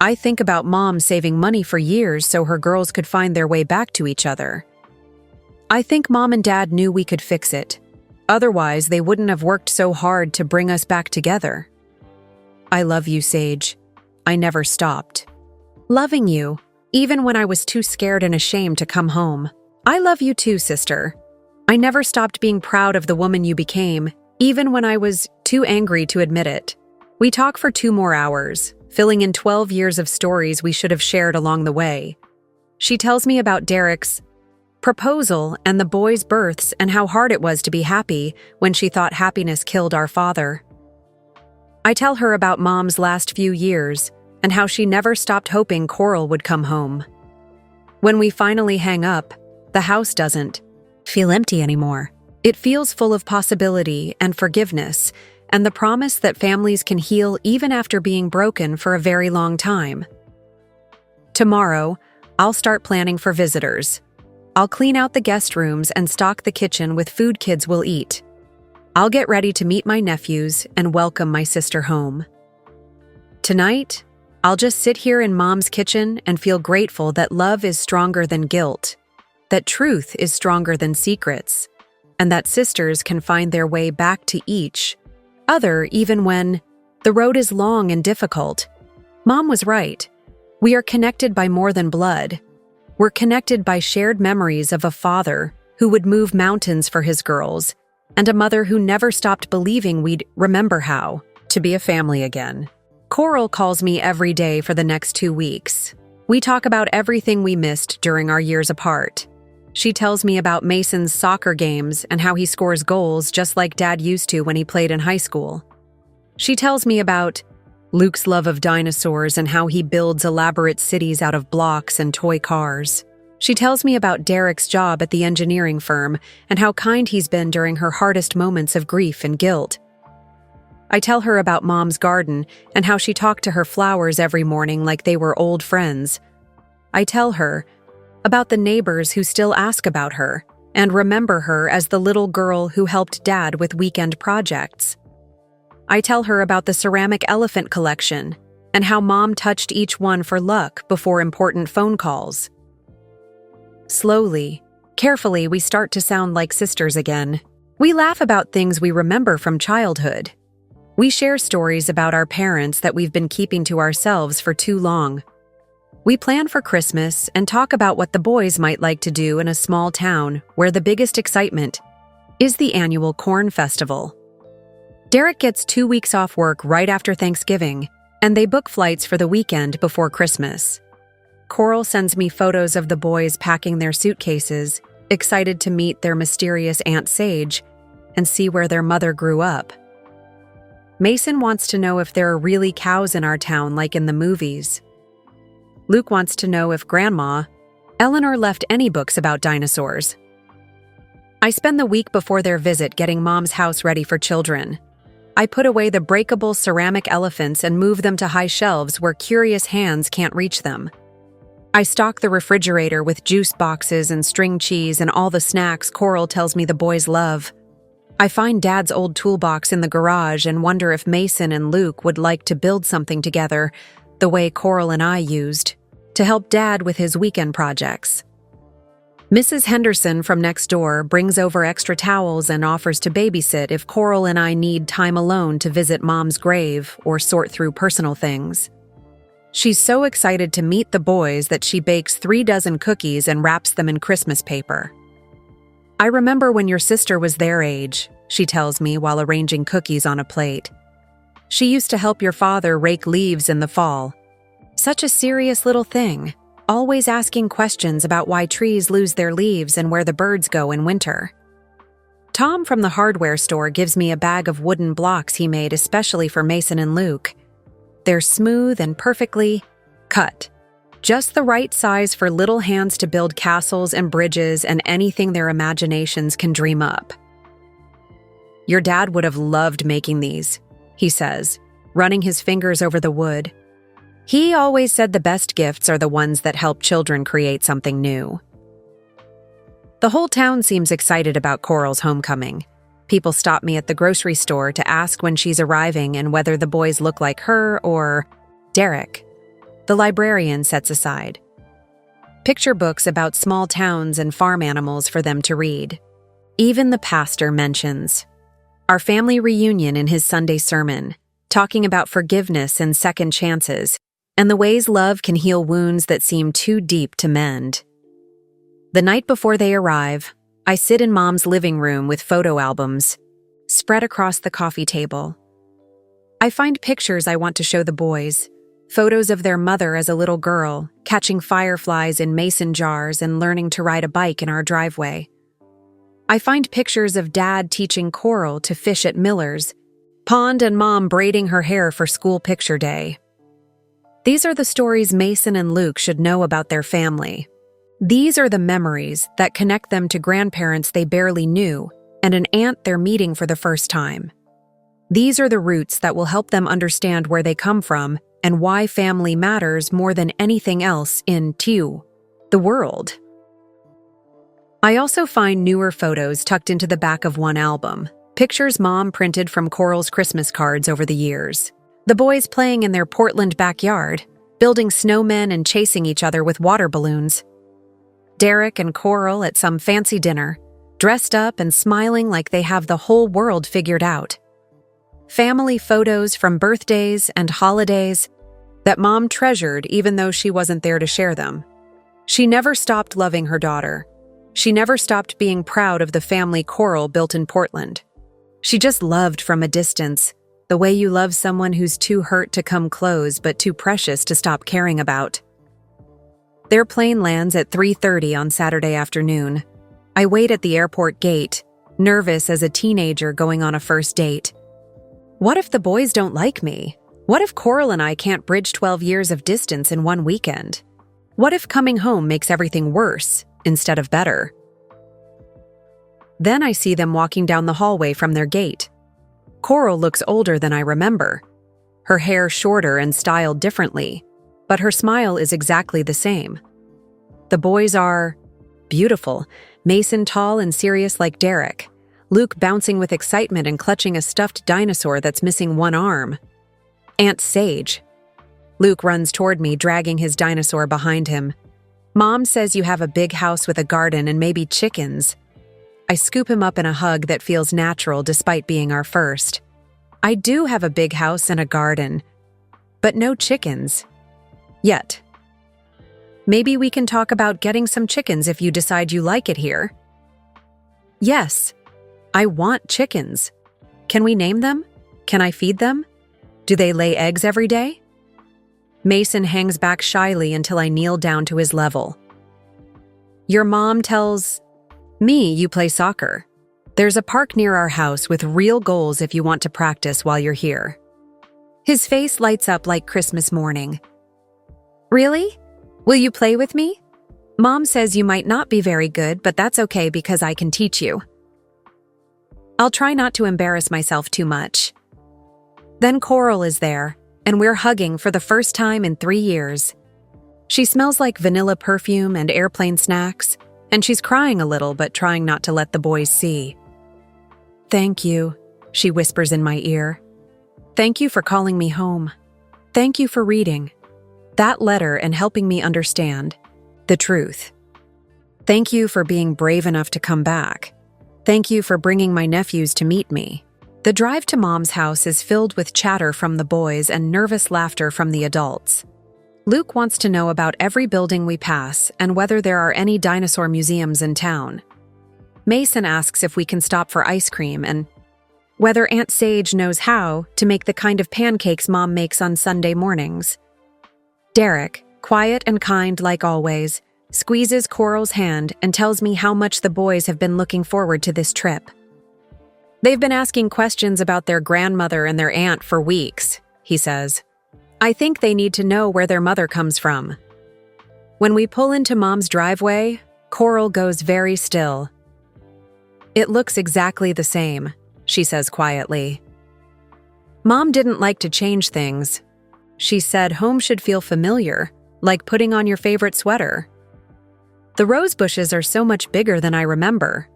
I think about Mom saving money for years so her girls could find their way back to each other. I think Mom and Dad knew we could fix it. Otherwise, they wouldn't have worked so hard to bring us back together. I love you, Sage. I never stopped loving you. Even when I was too scared and ashamed to come home. I love you too, sister. I never stopped being proud of the woman you became, even when I was too angry to admit it. We talk for 2 more hours, filling in 12 years of stories we should have shared along the way. She tells me about Derek's proposal and the boys' births and how hard it was to be happy when she thought happiness killed our father. I tell her about Mom's last few years and how she never stopped hoping Coral would come home. When we finally hang up, the house doesn't feel empty anymore. It feels full of possibility and forgiveness, and the promise that families can heal even after being broken for a very long time. Tomorrow, I'll start planning for visitors. I'll clean out the guest rooms and stock the kitchen with food kids will eat. I'll get ready to meet my nephews and welcome my sister home. Tonight, I'll just sit here in Mom's kitchen and feel grateful that love is stronger than guilt, that truth is stronger than secrets, and that sisters can find their way back to each other even when the road is long and difficult. Mom was right. We are connected by more than blood. We're connected by shared memories of a father who would move mountains for his girls, and a mother who never stopped believing we'd remember how to be a family again. Coral calls me every day for the next 2 weeks. We talk about everything we missed during our years apart. She tells me about Mason's soccer games and how he scores goals just like Dad used to when he played in high school. She tells me about Luke's love of dinosaurs and how he builds elaborate cities out of blocks and toy cars. She tells me about Derek's job at the engineering firm and how kind he's been during her hardest moments of grief and guilt. I tell her about Mom's garden and how she talked to her flowers every morning like they were old friends. I tell her about the neighbors who still ask about her and remember her as the little girl who helped Dad with weekend projects. I tell her about the ceramic elephant collection and how Mom touched each one for luck before important phone calls. Slowly, carefully, we start to sound like sisters again. We laugh about things we remember from childhood. We share stories about our parents that we've been keeping to ourselves for too long. We plan for Christmas and talk about what the boys might like to do in a small town where the biggest excitement is the annual corn festival. Derek gets 2 weeks off work right after Thanksgiving, and they book flights for the weekend before Christmas. Coral sends me photos of the boys packing their suitcases, excited to meet their mysterious Aunt Sage and see where their mother grew up. Mason wants to know if there are really cows in our town like in the movies. Luke wants to know if Grandma, Eleanor, left any books about dinosaurs. I spend the week before their visit getting Mom's house ready for children. I put away the breakable ceramic elephants and move them to high shelves where curious hands can't reach them. I stock the refrigerator with juice boxes and string cheese and all the snacks Coral tells me the boys love. I find Dad's old toolbox in the garage and wonder if Mason and Luke would like to build something together, the way Coral and I used, to help Dad with his weekend projects. Mrs. Henderson from next door brings over extra towels and offers to babysit if Coral and I need time alone to visit Mom's grave or sort through personal things. She's so excited to meet the boys that she bakes 3 dozen cookies and wraps them in Christmas paper. "I remember when your sister was their age," she tells me while arranging cookies on a plate. "She used to help your father rake leaves in the fall. Such a serious little thing, always asking questions about why trees lose their leaves and where the birds go in winter." Tom from the hardware store gives me a bag of wooden blocks he made especially for Mason and Luke. They're smooth and perfectly cut. Just the right size for little hands to build castles and bridges and anything their imaginations can dream up. "Your dad would have loved making these," he says, running his fingers over the wood. "He always said the best gifts are the ones that help children create something new." The whole town seems excited about Coral's homecoming. People stop me at the grocery store to ask when she's arriving and whether the boys look like her or Derek. The librarian sets aside picture books about small towns and farm animals for them to read. Even the pastor mentions our family reunion in his Sunday sermon, talking about forgiveness and second chances, and the ways love can heal wounds that seem too deep to mend. The night before they arrive, I sit in Mom's living room with photo albums spread across the coffee table. I find pictures I want to show the boys, photos of their mother as a little girl, catching fireflies in mason jars and learning to ride a bike in our driveway. I find pictures of Dad teaching Coral to fish at Miller's pond and Mom braiding her hair for school picture day. These are the stories Mason and Luke should know about their family. These are the memories that connect them to grandparents they barely knew and an aunt they're meeting for the first time. These are the roots that will help them understand where they come from and why family matters more than anything else in the world. I also find newer photos tucked into the back of one album, pictures Mom printed from Coral's Christmas cards over the years. The boys playing in their Portland backyard, building snowmen and chasing each other with water balloons. Derek and Coral at some fancy dinner, dressed up and smiling like they have the whole world figured out. Family photos from birthdays and holidays that Mom treasured even though she wasn't there to share them. She never stopped loving her daughter. She never stopped being proud of the family Coral built in Portland. She just loved from a distance, the way you love someone who's too hurt to come close but too precious to stop caring about. Their plane lands at 3:30 on Saturday afternoon. I wait at the airport gate, nervous as a teenager going on a first date. What if the boys don't like me? What if Coral and I can't bridge 12 years of distance in one weekend? What if coming home makes everything worse instead of better? Then I see them walking down the hallway from their gate. Coral looks older than I remember. Her hair shorter and styled differently, but her smile is exactly the same. The boys are beautiful, Mason tall and serious like Derek, Luke bouncing with excitement and clutching a stuffed dinosaur that's missing one arm. Aunt Sage. Luke runs toward me, dragging his dinosaur behind him. Mom says you have a big house with a garden and maybe chickens. I scoop him up in a hug that feels natural despite being our first. I do have a big house and a garden, but no chickens. Yet. Maybe we can talk about getting some chickens if you decide you like it here. Yes, I want chickens. Can we name them? Can I feed them? Do they lay eggs every day? Mason hangs back shyly until I kneel down to his level. Your mom tells me you play soccer. There's a park near our house with real goals if you want to practice while you're here. His face lights up like Christmas morning. Really? Will you play with me? Mom says you might not be very good, but that's okay because I can teach you. I'll try not to embarrass myself too much. Then Coral is there, and we're hugging for the first time in 3 years. She smells like vanilla perfume and airplane snacks, and she's crying a little but trying not to let the boys see. Thank you, she whispers in my ear. Thank you for calling me home. Thank you for reading that letter and helping me understand the truth. Thank you for being brave enough to come back. Thank you for bringing my nephews to meet me. The drive to Mom's house is filled with chatter from the boys and nervous laughter from the adults. Luke wants to know about every building we pass and whether there are any dinosaur museums in town. Mason asks if we can stop for ice cream and whether Aunt Sage knows how to make the kind of pancakes Mom makes on Sunday mornings. Derek, quiet and kind like always, squeezes Coral's hand and tells me how much the boys have been looking forward to this trip. They've been asking questions about their grandmother and their aunt for weeks, he says. I think they need to know where their mother comes from. When we pull into Mom's driveway, Coral goes very still. It looks exactly the same, she says quietly. Mom didn't like to change things. She said home should feel familiar, like putting on your favorite sweater. The rose bushes are so much bigger than I remember.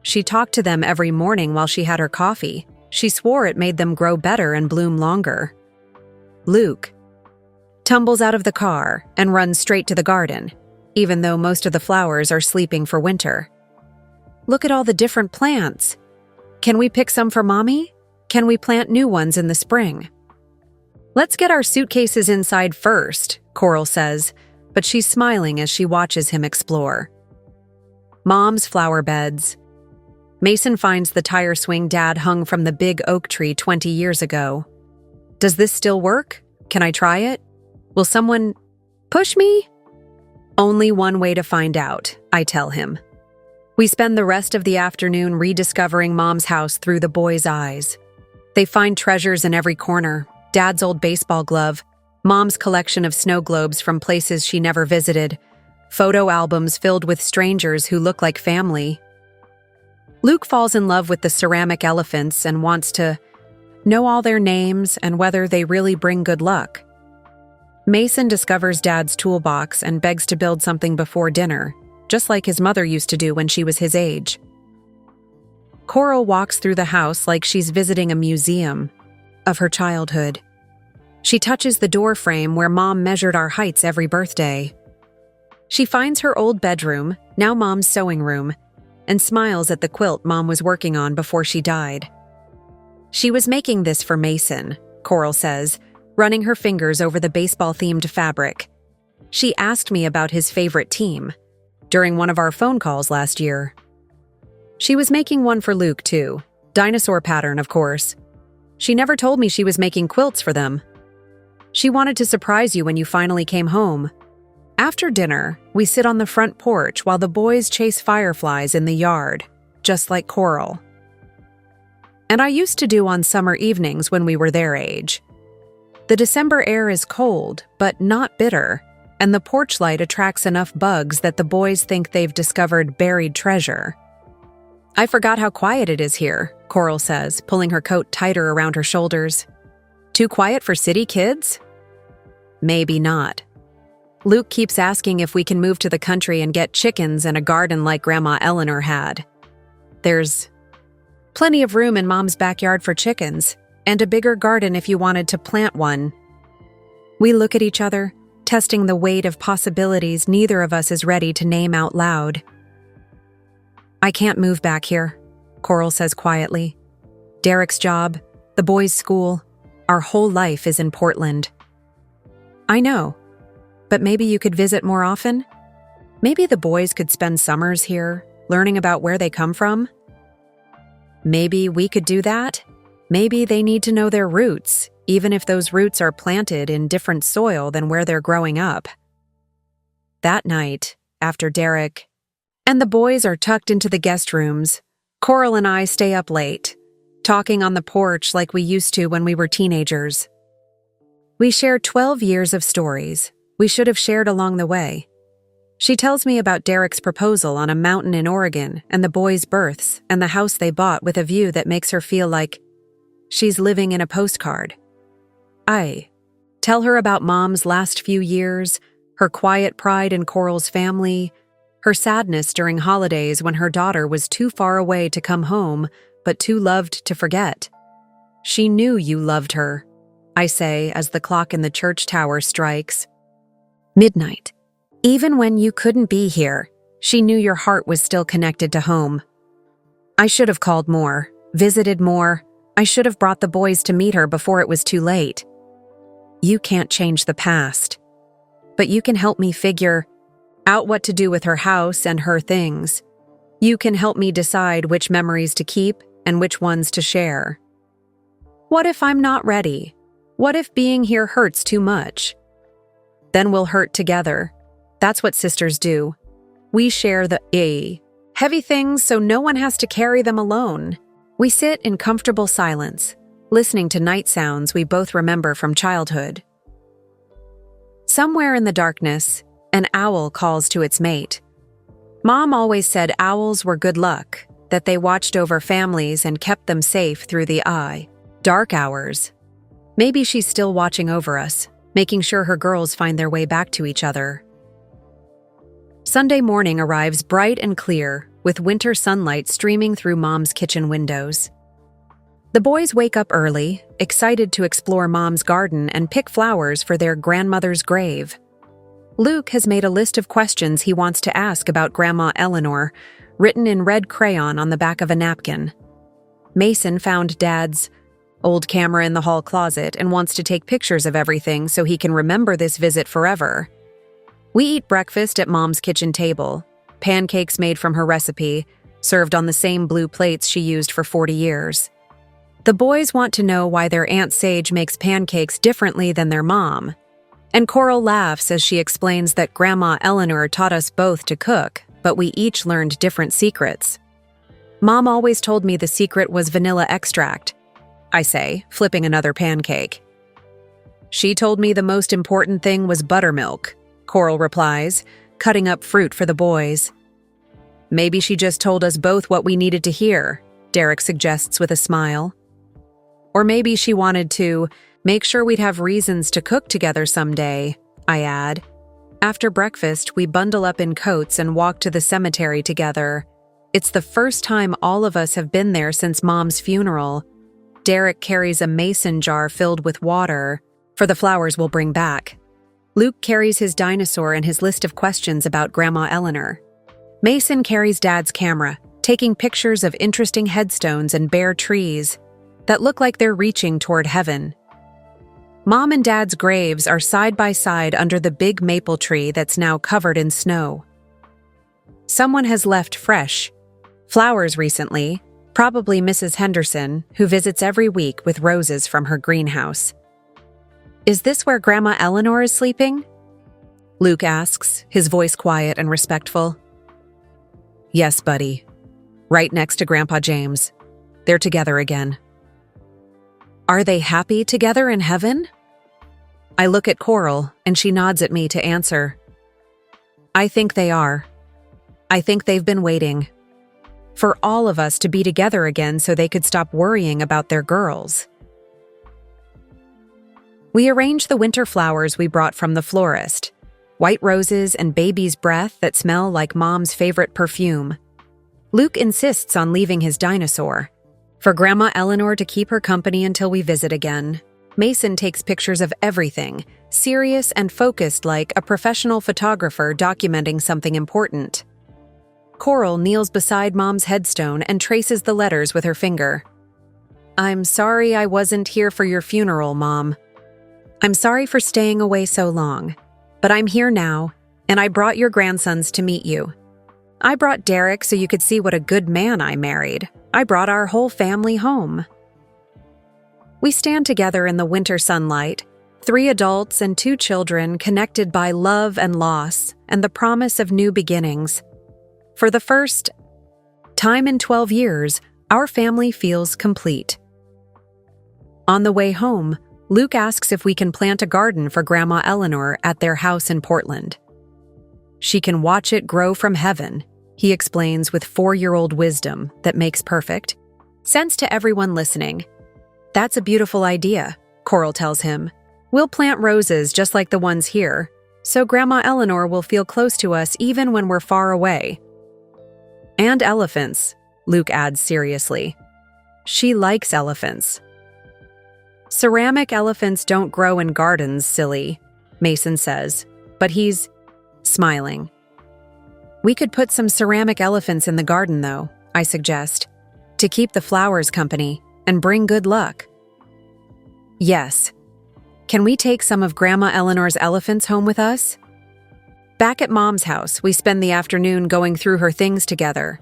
She talked to them every morning while she had her coffee. She swore it made them grow better and bloom longer. Luke tumbles out of the car and runs straight to the garden, even though most of the flowers are sleeping for winter. Look at all the different plants. Can we pick some for Mommy? Can we plant new ones in the spring? Let's get our suitcases inside first, Coral says, but she's smiling as she watches him explore. Mom's flower beds. Mason finds the tire swing Dad hung from the big oak tree 20 years ago. Does this still work? Can I try it? Will someone push me? Only one way to find out, I tell him. We spend the rest of the afternoon rediscovering Mom's house through the boys' eyes. They find treasures in every corner. Dad's old baseball glove, Mom's collection of snow globes from places she never visited, photo albums filled with strangers who look like family. Luke falls in love with the ceramic elephants and wants to know all their names and whether they really bring good luck. Mason discovers Dad's toolbox and begs to build something before dinner, just like his mother used to do when she was his age. Coral walks through the house like she's visiting a museum of her childhood. She touches the door frame where Mom measured our heights every birthday. She finds her old bedroom, now Mom's sewing room, and smiles at the quilt Mom was working on before she died. She was making this for Mason, Coral says, running her fingers over the baseball-themed fabric. She asked me about his favorite team during one of our phone calls last year. She was making one for Luke, too. Dinosaur pattern, of course. She never told me she was making quilts for them. She wanted to surprise you when you finally came home. After dinner, we sit on the front porch while the boys chase fireflies in the yard, just like Coral. And I used to do on summer evenings when we were their age. The December air is cold, but not bitter, and the porch light attracts enough bugs that the boys think they've discovered buried treasure. I forgot how quiet it is here, Coral says, pulling her coat tighter around her shoulders. Too quiet for city kids? Maybe not. Luke keeps asking if we can move to the country and get chickens and a garden like Grandma Eleanor had. There's plenty of room in Mom's backyard for chickens, and a bigger garden if you wanted to plant one. We look at each other, testing the weight of possibilities neither of us is ready to name out loud. I can't move back here, Coral says quietly. Derek's job, the boys' school, our whole life is in Portland. I know. But maybe you could visit more often? Maybe the boys could spend summers here, learning about where they come from? Maybe we could do that? Maybe they need to know their roots, even if those roots are planted in different soil than where they're growing up. That night, after Derek and the boys are tucked into the guest rooms, Coral and I stay up late, talking on the porch like we used to when we were teenagers. We share 12 years of stories we should have shared along the way. She tells me about Derek's proposal on a mountain in Oregon and the boys' births and the house they bought with a view that makes her feel like she's living in a postcard. I tell her about Mom's last few years, her quiet pride in Coral's family, her sadness during holidays when her daughter was too far away to come home but too loved to forget. She knew you loved her, I say as the clock in the church tower strikes. Midnight. Even when you couldn't be here, she knew your heart was still connected to home. I should have called more, visited more. I should have brought the boys to meet her before it was too late. You can't change the past, but you can help me figure out what to do with her house and her things. You can help me decide which memories to keep and which ones to share. What if I'm not ready? What if being here hurts too much? Then we'll hurt together. That's what sisters do. We share the heavy things so no one has to carry them alone. We sit in comfortable silence, listening to night sounds we both remember from childhood. Somewhere in the darkness, an owl calls to its mate. Mom always said owls were good luck, that they watched over families and kept them safe through the dark hours. Maybe she's still watching over us, making sure her girls find their way back to each other. Sunday morning arrives bright and clear, with winter sunlight streaming through Mom's kitchen windows. The boys wake up early, excited to explore Mom's garden and pick flowers for their grandmother's grave. Luke has made a list of questions he wants to ask about Grandma Eleanor, written in red crayon on the back of a napkin. Mason found Dad's old camera in the hall closet and wants to take pictures of everything so he can remember this visit forever. We eat breakfast at Mom's kitchen table, pancakes made from her recipe, served on the same blue plates she used for 40 years. The boys want to know why their Aunt Sage makes pancakes differently than their mom, and Coral laughs as she explains that Grandma Eleanor taught us both to cook, but we each learned different secrets. Mom always told me the secret was vanilla extract, I say, flipping another pancake. She told me the most important thing was buttermilk, Coral replies, cutting up fruit for the boys. Maybe she just told us both what we needed to hear, Derek suggests with a smile. Or maybe she wanted to make sure we'd have reasons to cook together someday, I add. After breakfast, we bundle up in coats and walk to the cemetery together. It's the first time all of us have been there since Mom's funeral. Derek carries a mason jar filled with water for the flowers we'll bring back. Luke carries his dinosaur and his list of questions about Grandma Eleanor. Mason carries Dad's camera, taking pictures of interesting headstones and bare trees that look like they're reaching toward heaven. Mom and Dad's graves are side by side under the big maple tree that's now covered in snow. Someone has left fresh flowers recently, probably Mrs. Henderson, who visits every week with roses from her greenhouse. Is this where Grandma Eleanor is sleeping? Luke asks, his voice quiet and respectful. Yes, buddy. Right next to Grandpa James. They're together again. Are they happy together in heaven? I look at Coral, and she nods at me to answer. I think they are. I think they've been waiting for all of us to be together again so they could stop worrying about their girls. We arrange the winter flowers we brought from the florist, white roses and baby's breath that smell like Mom's favorite perfume. Luke insists on leaving his dinosaur for Grandma Eleanor to keep her company until we visit again. Mason takes pictures of everything, serious and focused like a professional photographer documenting something important. Coral kneels beside Mom's headstone and traces the letters with her finger. I'm sorry I wasn't here for your funeral, Mom. I'm sorry for staying away so long, but I'm here now, and I brought your grandsons to meet you. I brought Derek so you could see what a good man I married. I brought our whole family home. We stand together in the winter sunlight, 3 adults and 2 children connected by love and loss and the promise of new beginnings. For the first time in 12 years, our family feels complete. On the way home, Luke asks if we can plant a garden for Grandma Eleanor at their house in Portland. She can watch it grow from heaven, he explains with 4-year-old wisdom that makes perfect sense to everyone listening. That's a beautiful idea, Coral tells him. We'll plant roses just like the ones here, so Grandma Eleanor will feel close to us even when we're far away. And elephants, Luke adds seriously. She likes elephants. Ceramic elephants don't grow in gardens, silly, Mason says, but he's smiling. We could put some ceramic elephants in the garden, though, I suggest, to keep the flowers company and bring good luck. Yes. Can we take some of Grandma Eleanor's elephants home with us? Back at Mom's house, we spend the afternoon going through her things together.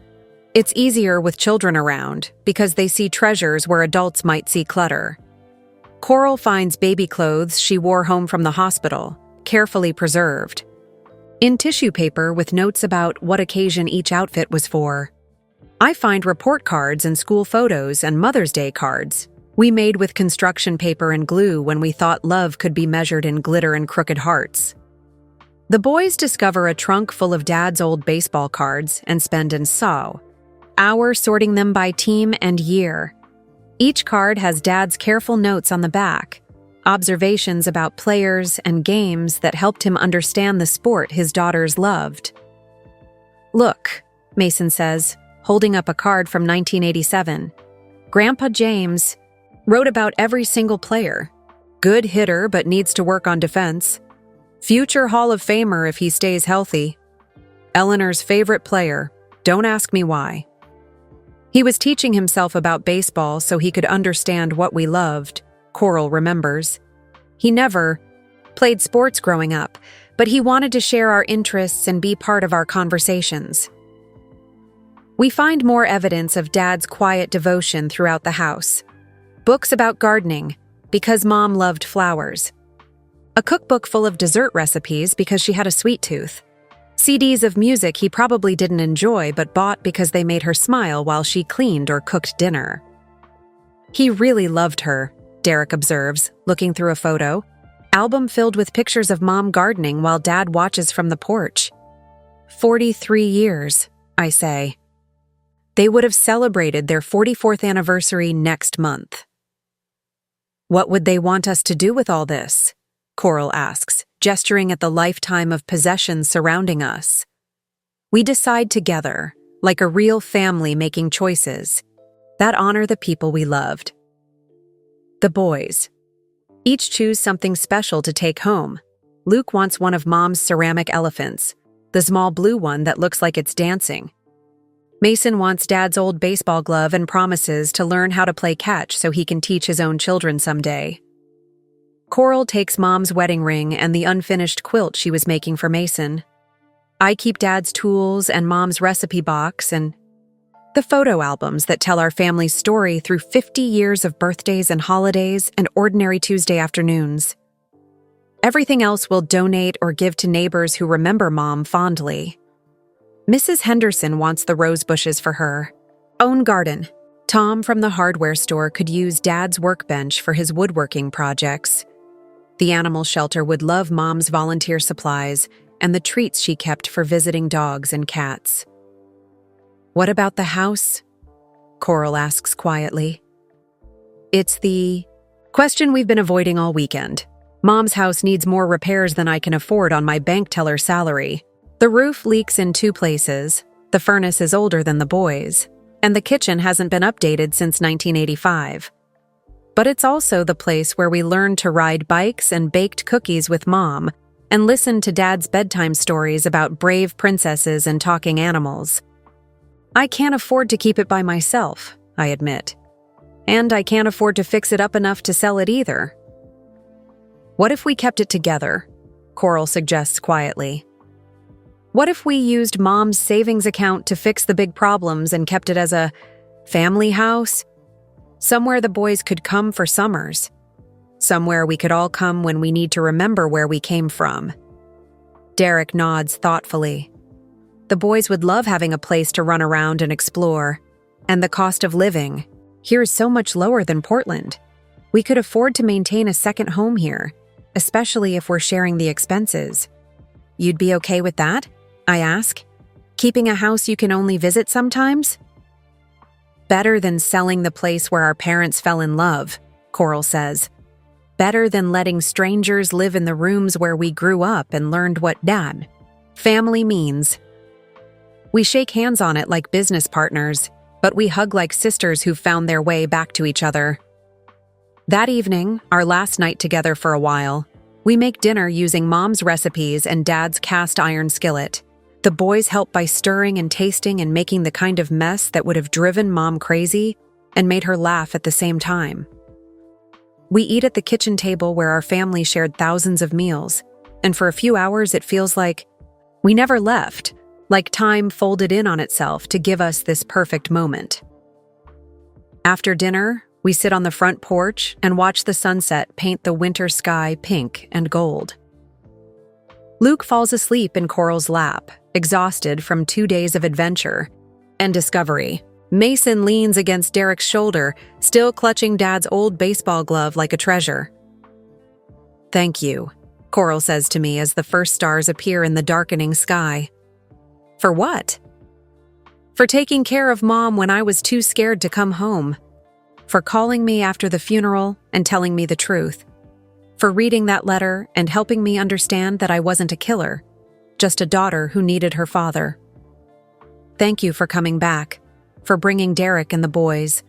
It's easier with children around because they see treasures where adults might see clutter. Coral finds baby clothes she wore home from the hospital, carefully preserved, in tissue paper with notes about what occasion each outfit was for. I find report cards and school photos and Mother's Day cards we made with construction paper and glue when we thought love could be measured in glitter and crooked hearts. The boys discover a trunk full of Dad's old baseball cards and spend an hour sorting them by team and year. Each card has Dad's careful notes on the back, observations about players and games that helped him understand the sport his daughters loved. Look, Mason says, holding up a card from 1987. Grandpa James wrote about every single player. Good hitter but needs to work on defense. Future Hall of Famer if he stays healthy. Eleanor's favorite player. Don't ask me why. He was teaching himself about baseball so he could understand what we loved, Coral remembers. He never played sports growing up, but he wanted to share our interests and be part of our conversations. We find more evidence of Dad's quiet devotion throughout the house. Books about gardening, because Mom loved flowers. A cookbook full of dessert recipes because she had a sweet tooth. CDs of music he probably didn't enjoy but bought because they made her smile while she cleaned or cooked dinner. He really loved her, Derek observes, looking through a photo. Album filled with pictures of Mom gardening while Dad watches from the porch. 43 years, I say. They would have celebrated their 44th anniversary next month. What would they want us to do with all this? Coral asks, gesturing at the lifetime of possessions surrounding us. We decide together, like a real family making choices, that honor the people we loved. The boys. Each choose something special to take home. Luke wants one of Mom's ceramic elephants, the small blue one that looks like it's dancing. Mason wants Dad's old baseball glove and promises to learn how to play catch so he can teach his own children someday. Coral takes Mom's wedding ring and the unfinished quilt she was making for Mason. I keep Dad's tools and Mom's recipe box and the photo albums that tell our family's story through 50 years of birthdays and holidays and ordinary Tuesday afternoons. Everything else we'll donate or give to neighbors who remember Mom fondly. Mrs. Henderson wants the rose bushes for her own garden. Tom from the hardware store could use Dad's workbench for his woodworking projects. The animal shelter would love Mom's volunteer supplies and the treats she kept for visiting dogs and cats. What about the house? Coral asks quietly. It's the question we've been avoiding all weekend. Mom's house needs more repairs than I can afford on my bank teller salary. The roof leaks in 2 places, the furnace is older than the boys', and the kitchen hasn't been updated since 1985. But it's also the place where we learned to ride bikes and baked cookies with Mom and listened to Dad's bedtime stories about brave princesses and talking animals. I can't afford to keep it by myself, I admit. And I can't afford to fix it up enough to sell it either. What if we kept it together? Coral suggests quietly. What if we used Mom's savings account to fix the big problems and kept it as a family house? Somewhere the boys could come for summers. Somewhere we could all come when we need to remember where we came from. Derek nods thoughtfully. The boys would love having a place to run around and explore. And the cost of living here is so much lower than Portland. We could afford to maintain a second home here, especially if we're sharing the expenses. You'd be okay with that? I ask. Keeping a house you can only visit sometimes? Better than selling the place where our parents fell in love, Coral says. Better than letting strangers live in the rooms where we grew up and learned what family means. We shake hands on it like business partners, but we hug like sisters who found their way back to each other. That evening, our last night together for a while, we make dinner using Mom's recipes and Dad's cast iron skillet. The boys help by stirring and tasting and making the kind of mess that would have driven Mom crazy and made her laugh at the same time. We eat at the kitchen table where our family shared thousands of meals, and for a few hours it feels like we never left, like time folded in on itself to give us this perfect moment. After dinner, we sit on the front porch and watch the sunset paint the winter sky pink and gold. Luke falls asleep in Coral's lap, exhausted from 2 days of adventure and discovery. Mason leans against Derek's shoulder, still clutching Dad's old baseball glove like a treasure. "Thank you," Coral says to me as the first stars appear in the darkening sky. "For what?" "For taking care of Mom when I was too scared to come home. For calling me after the funeral and telling me the truth. For reading that letter and helping me understand that I wasn't a killer, just a daughter who needed her father. Thank you for coming back, for bringing Derek and the boys,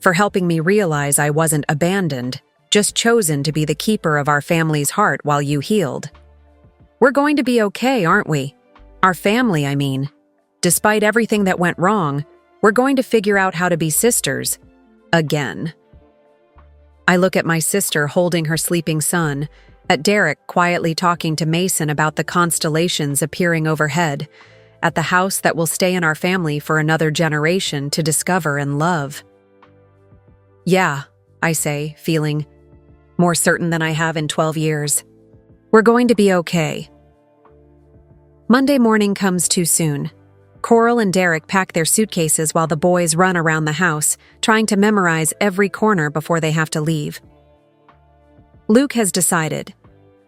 for helping me realize I wasn't abandoned, just chosen to be the keeper of our family's heart while you healed. We're going to be okay, aren't we? Our family, I mean. Despite everything that went wrong, we're going to figure out how to be sisters. Again." I look at my sister holding her sleeping son, at Derek quietly talking to Mason about the constellations appearing overhead, at the house that will stay in our family for another generation to discover and love. "Yeah," I say, feeling more certain than I have in 12 years. "We're going to be okay." Monday morning comes too soon. Coral and Derek pack their suitcases while the boys run around the house, trying to memorize every corner before they have to leave. Luke has decided.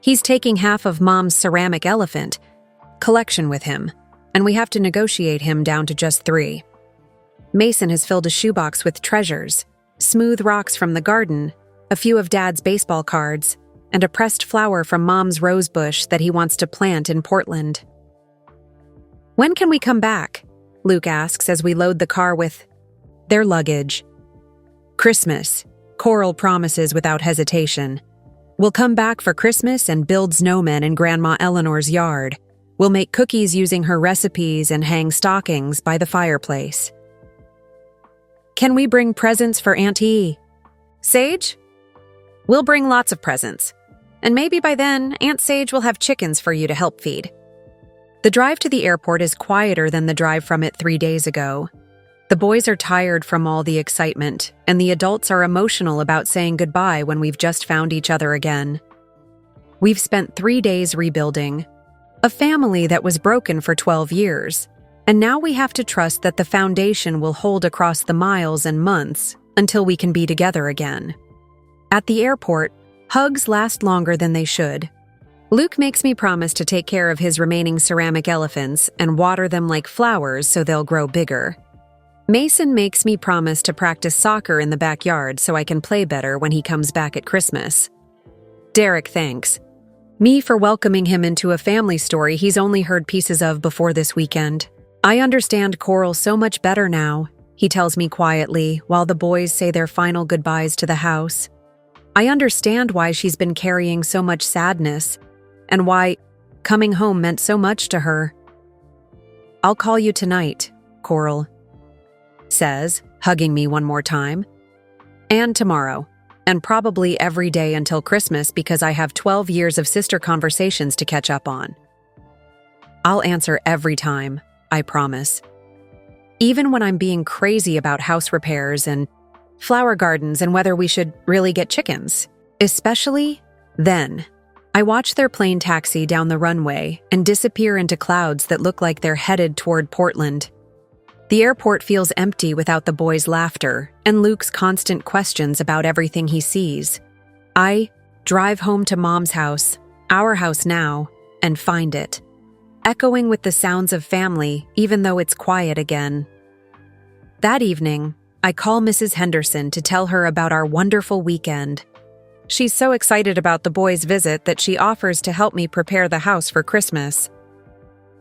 He's taking half of Mom's ceramic elephant collection with him, and we have to negotiate him down to just 3. Mason has filled a shoebox with treasures, smooth rocks from the garden, a few of Dad's baseball cards, and a pressed flower from Mom's rose bush that he wants to plant in Portland. "When can we come back?" Luke asks as we load the car with their luggage. "Christmas," Coral promises without hesitation. "We'll come back for Christmas and build snowmen in Grandma Eleanor's yard. We'll make cookies using her recipes and hang stockings by the fireplace." "Can we bring presents for Auntie Sage?" "We'll bring lots of presents. And maybe by then, Aunt Sage will have chickens for you to help feed." The drive to the airport is quieter than the drive from it 3 days ago. The boys are tired from all the excitement, and the adults are emotional about saying goodbye when we've just found each other again. We've spent 3 days rebuilding a family that was broken for 12 years, and now we have to trust that the foundation will hold across the miles and months until we can be together again. At the airport, hugs last longer than they should. Luke makes me promise to take care of his remaining ceramic elephants and water them like flowers so they'll grow bigger. Mason makes me promise to practice soccer in the backyard so I can play better when he comes back at Christmas. Derek thanks me for welcoming him into a family story he's only heard pieces of before this weekend. "I understand Coral so much better now," he tells me quietly while the boys say their final goodbyes to the house. "I understand why she's been carrying so much sadness and why coming home meant so much to her." "I'll call you tonight," Coral says, hugging me one more time. "And tomorrow, and probably every day until Christmas because I have 12 years of sister conversations to catch up on." "I'll answer every time, I promise. Even when I'm being crazy about house repairs and flower gardens, and whether we should really get chickens. Especially then. I watch their plane taxi down the runway and disappear into clouds that look like they're headed toward Portland. The airport feels empty without the boys' laughter and Luke's constant questions about everything he sees. I drive home to Mom's house, our house now, and find it, echoing with the sounds of family even though it's quiet again. That evening, I call Mrs. Henderson to tell her about our wonderful weekend. She's so excited about the boys' visit that she offers to help me prepare the house for Christmas.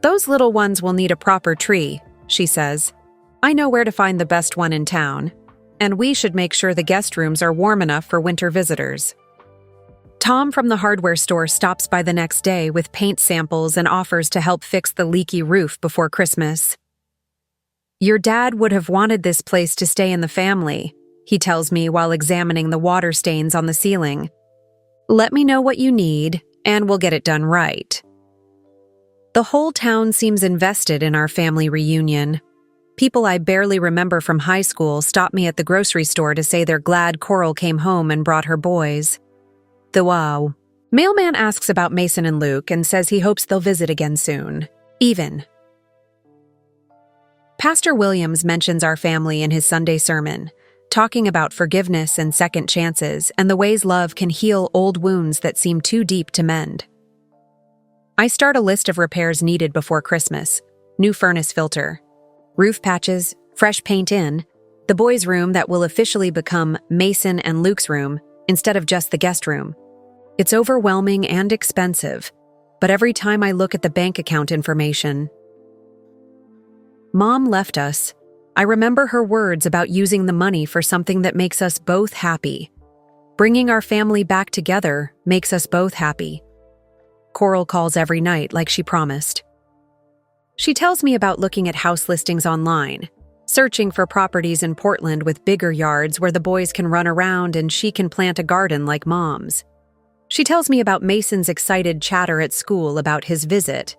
"Those little ones will need a proper tree," she says. "I know where to find the best one in town, and we should make sure the guest rooms are warm enough for winter visitors." Tom from the hardware store stops by the next day with paint samples and offers to help fix the leaky roof before Christmas. "Your dad would have wanted this place to stay in the family," he tells me while examining the water stains on the ceiling. "Let me know what you need, and we'll get it done right." The whole town seems invested in our family reunion. People I barely remember from high school stop me at the grocery store to say they're glad Coral came home and brought her boys. The wow. Mailman asks about Mason and Luke and says he hopes they'll visit again soon. Even. Pastor Williams mentions our family in his Sunday sermon, talking about forgiveness and second chances and the ways love can heal old wounds that seem too deep to mend. I start a list of repairs needed before Christmas: new furnace filter, roof patches, fresh paint in, the boys' room that will officially become Mason and Luke's room instead of just the guest room. It's overwhelming and expensive, but every time I look at the bank account information. Mom left us. I remember her words about using the money for something that makes us both happy. Bringing our family back together makes us both happy. Coral calls every night like she promised. She tells me about looking at house listings online, searching for properties in Portland with bigger yards where the boys can run around and she can plant a garden like Mom's. She tells me about Mason's excited chatter at school about his visit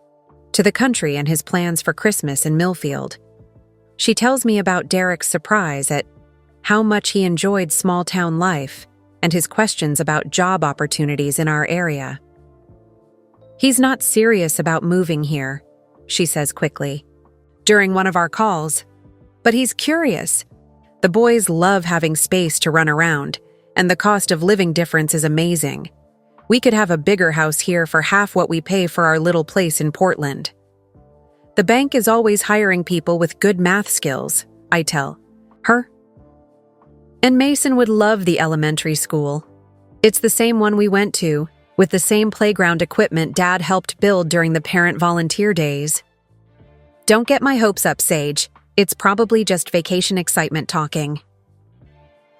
to the country and his plans for Christmas in Millfield. She tells me about Derek's surprise at how much he enjoyed small-town life and his questions about job opportunities in our area. "He's not serious about moving here," she says quickly, during one of our calls. "But he's curious. The boys love having space to run around, and the cost of living difference is amazing. We could have a bigger house here for half what we pay for our little place in Portland." "The bank is always hiring people with good math skills," I tell her. "And Mason would love the elementary school. It's the same one we went to, with the same playground equipment Dad helped build during the parent volunteer days." Don't get my hopes up, Sage. It's probably just vacation excitement talking.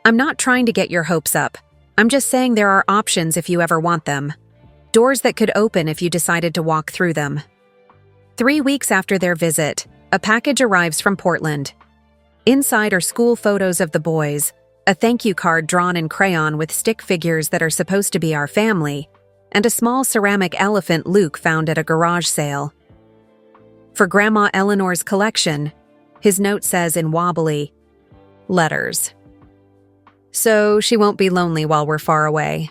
I'm not trying to get your hopes up. I'm just saying there are options if you ever want them. Doors that could open if you decided to walk through them. 3 weeks after their visit, a package arrives from Portland. Inside are school photos of the boys, a thank you card drawn in crayon with stick figures that are supposed to be our family, and a small ceramic elephant Luke found at a garage sale. "For Grandma Eleanor's collection," his note says in wobbly letters. So she won't be lonely while we're far away.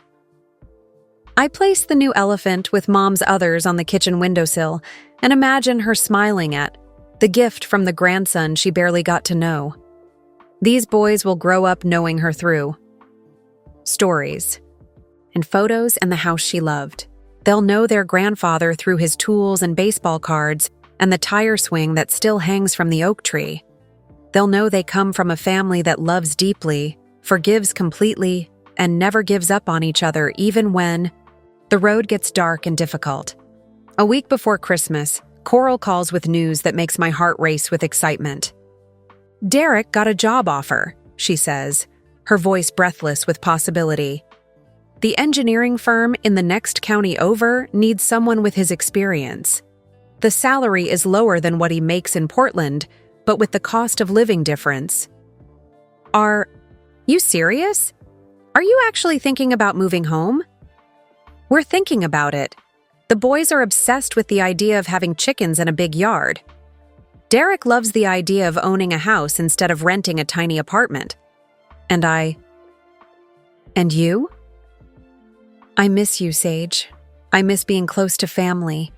I place the new elephant with Mom's others on the kitchen windowsill and imagine her smiling at the gift from the grandson she barely got to know. These boys will grow up knowing her through stories and photos and the house she loved. They'll know their grandfather through his tools and baseball cards and the tire swing that still hangs from the oak tree. They'll know they come from a family that loves deeply, forgives completely, and never gives up on each other even when the road gets dark and difficult. A week before Christmas, Coral calls with news that makes my heart race with excitement. "Derek got a job offer," she says, her voice breathless with possibility. "The engineering firm in the next county over needs someone with his experience. The salary is lower than what he makes in Portland, but with the cost of living difference." "Are you serious? Are you actually thinking about moving home?" "We're thinking about it. The boys are obsessed with the idea of having chickens in a big yard. Derek loves the idea of owning a house instead of renting a tiny apartment. And you? I miss you, Sage. I miss being close to family.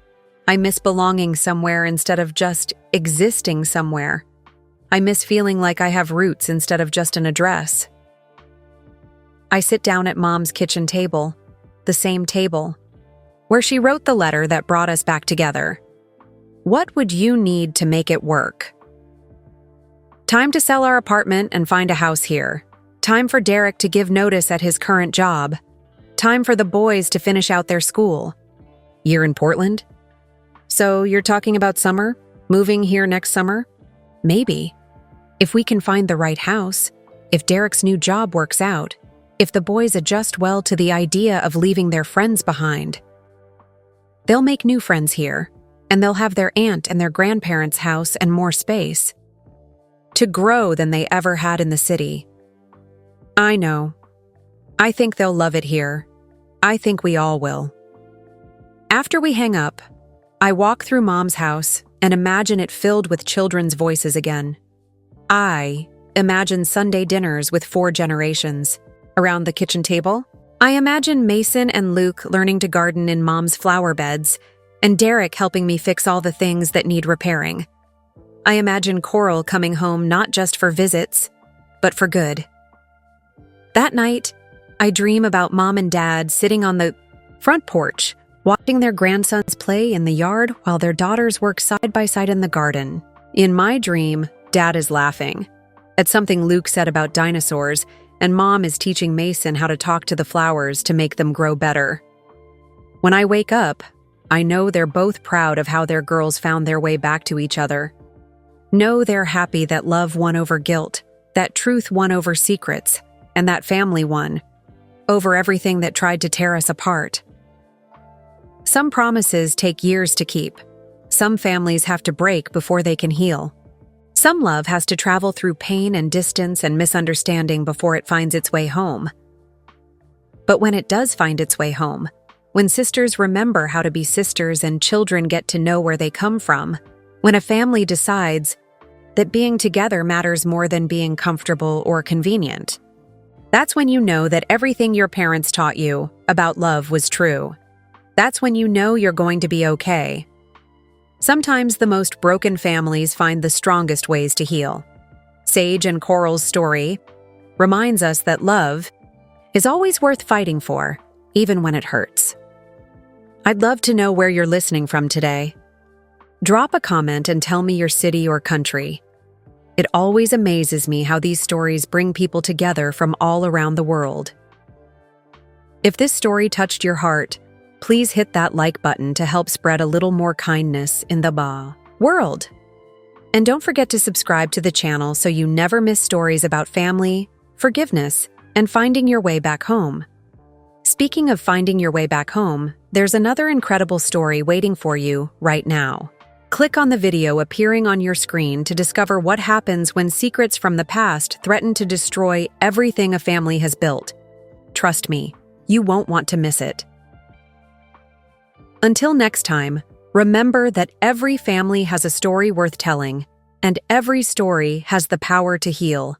I miss belonging somewhere instead of just existing somewhere. I miss feeling like I have roots instead of just an address. I sit down at Mom's kitchen table, the same table, where she wrote the letter that brought us back together. What would you need to make it work? Time to sell our apartment and find a house here. Time for Derek to give notice at his current job. Time for the boys to finish out their school. You're in Portland? So you're talking about summer? Moving here next summer? Maybe. If we can find the right house, if Derek's new job works out, if the boys adjust well to the idea of leaving their friends behind. They'll make new friends here, and they'll have their aunt and their grandparents' house and more space. To grow than they ever had in the city. I know. I think they'll love it here. I think we all will. After we hang up, I walk through Mom's house and imagine it filled with children's voices again. I imagine Sunday dinners with 4 generations. Around the kitchen table, I imagine Mason and Luke learning to garden in Mom's flower beds, and Derek helping me fix all the things that need repairing. I imagine Coral coming home not just for visits, but for good. That night, I dream about Mom and Dad sitting on the front porch, watching their grandsons play in the yard while their daughters work side by side in the garden. In my dream, Dad is laughing at something Luke said about dinosaurs, and Mom is teaching Mason how to talk to the flowers to make them grow better. When I wake up, I know they're both proud of how their girls found their way back to each other. Know they're happy that love won over guilt, that truth won over secrets, and that family won over everything that tried to tear us apart. Some promises take years to keep. Some families have to break before they can heal. Some love has to travel through pain and distance and misunderstanding before it finds its way home. But when it does find its way home, when sisters remember how to be sisters and children get to know where they come from, when a family decides that being together matters more than being comfortable or convenient, that's when you know that everything your parents taught you about love was true. That's when you know you're going to be okay. Sometimes the most broken families find the strongest ways to heal. Sage and Coral's story reminds us that love is always worth fighting for, even when it hurts. I'd love to know where you're listening from today. Drop a comment and tell me your city or country. It always amazes me how these stories bring people together from all around the world. If this story touched your heart, please hit that like button to help spread a little more kindness in the world. And don't forget to subscribe to the channel so you never miss stories about family, forgiveness, and finding your way back home. Speaking of finding your way back home, there's another incredible story waiting for you right now. Click on the video appearing on your screen to discover what happens when secrets from the past threaten to destroy everything a family has built. Trust me, you won't want to miss it. Until next time, remember that every family has a story worth telling, and every story has the power to heal.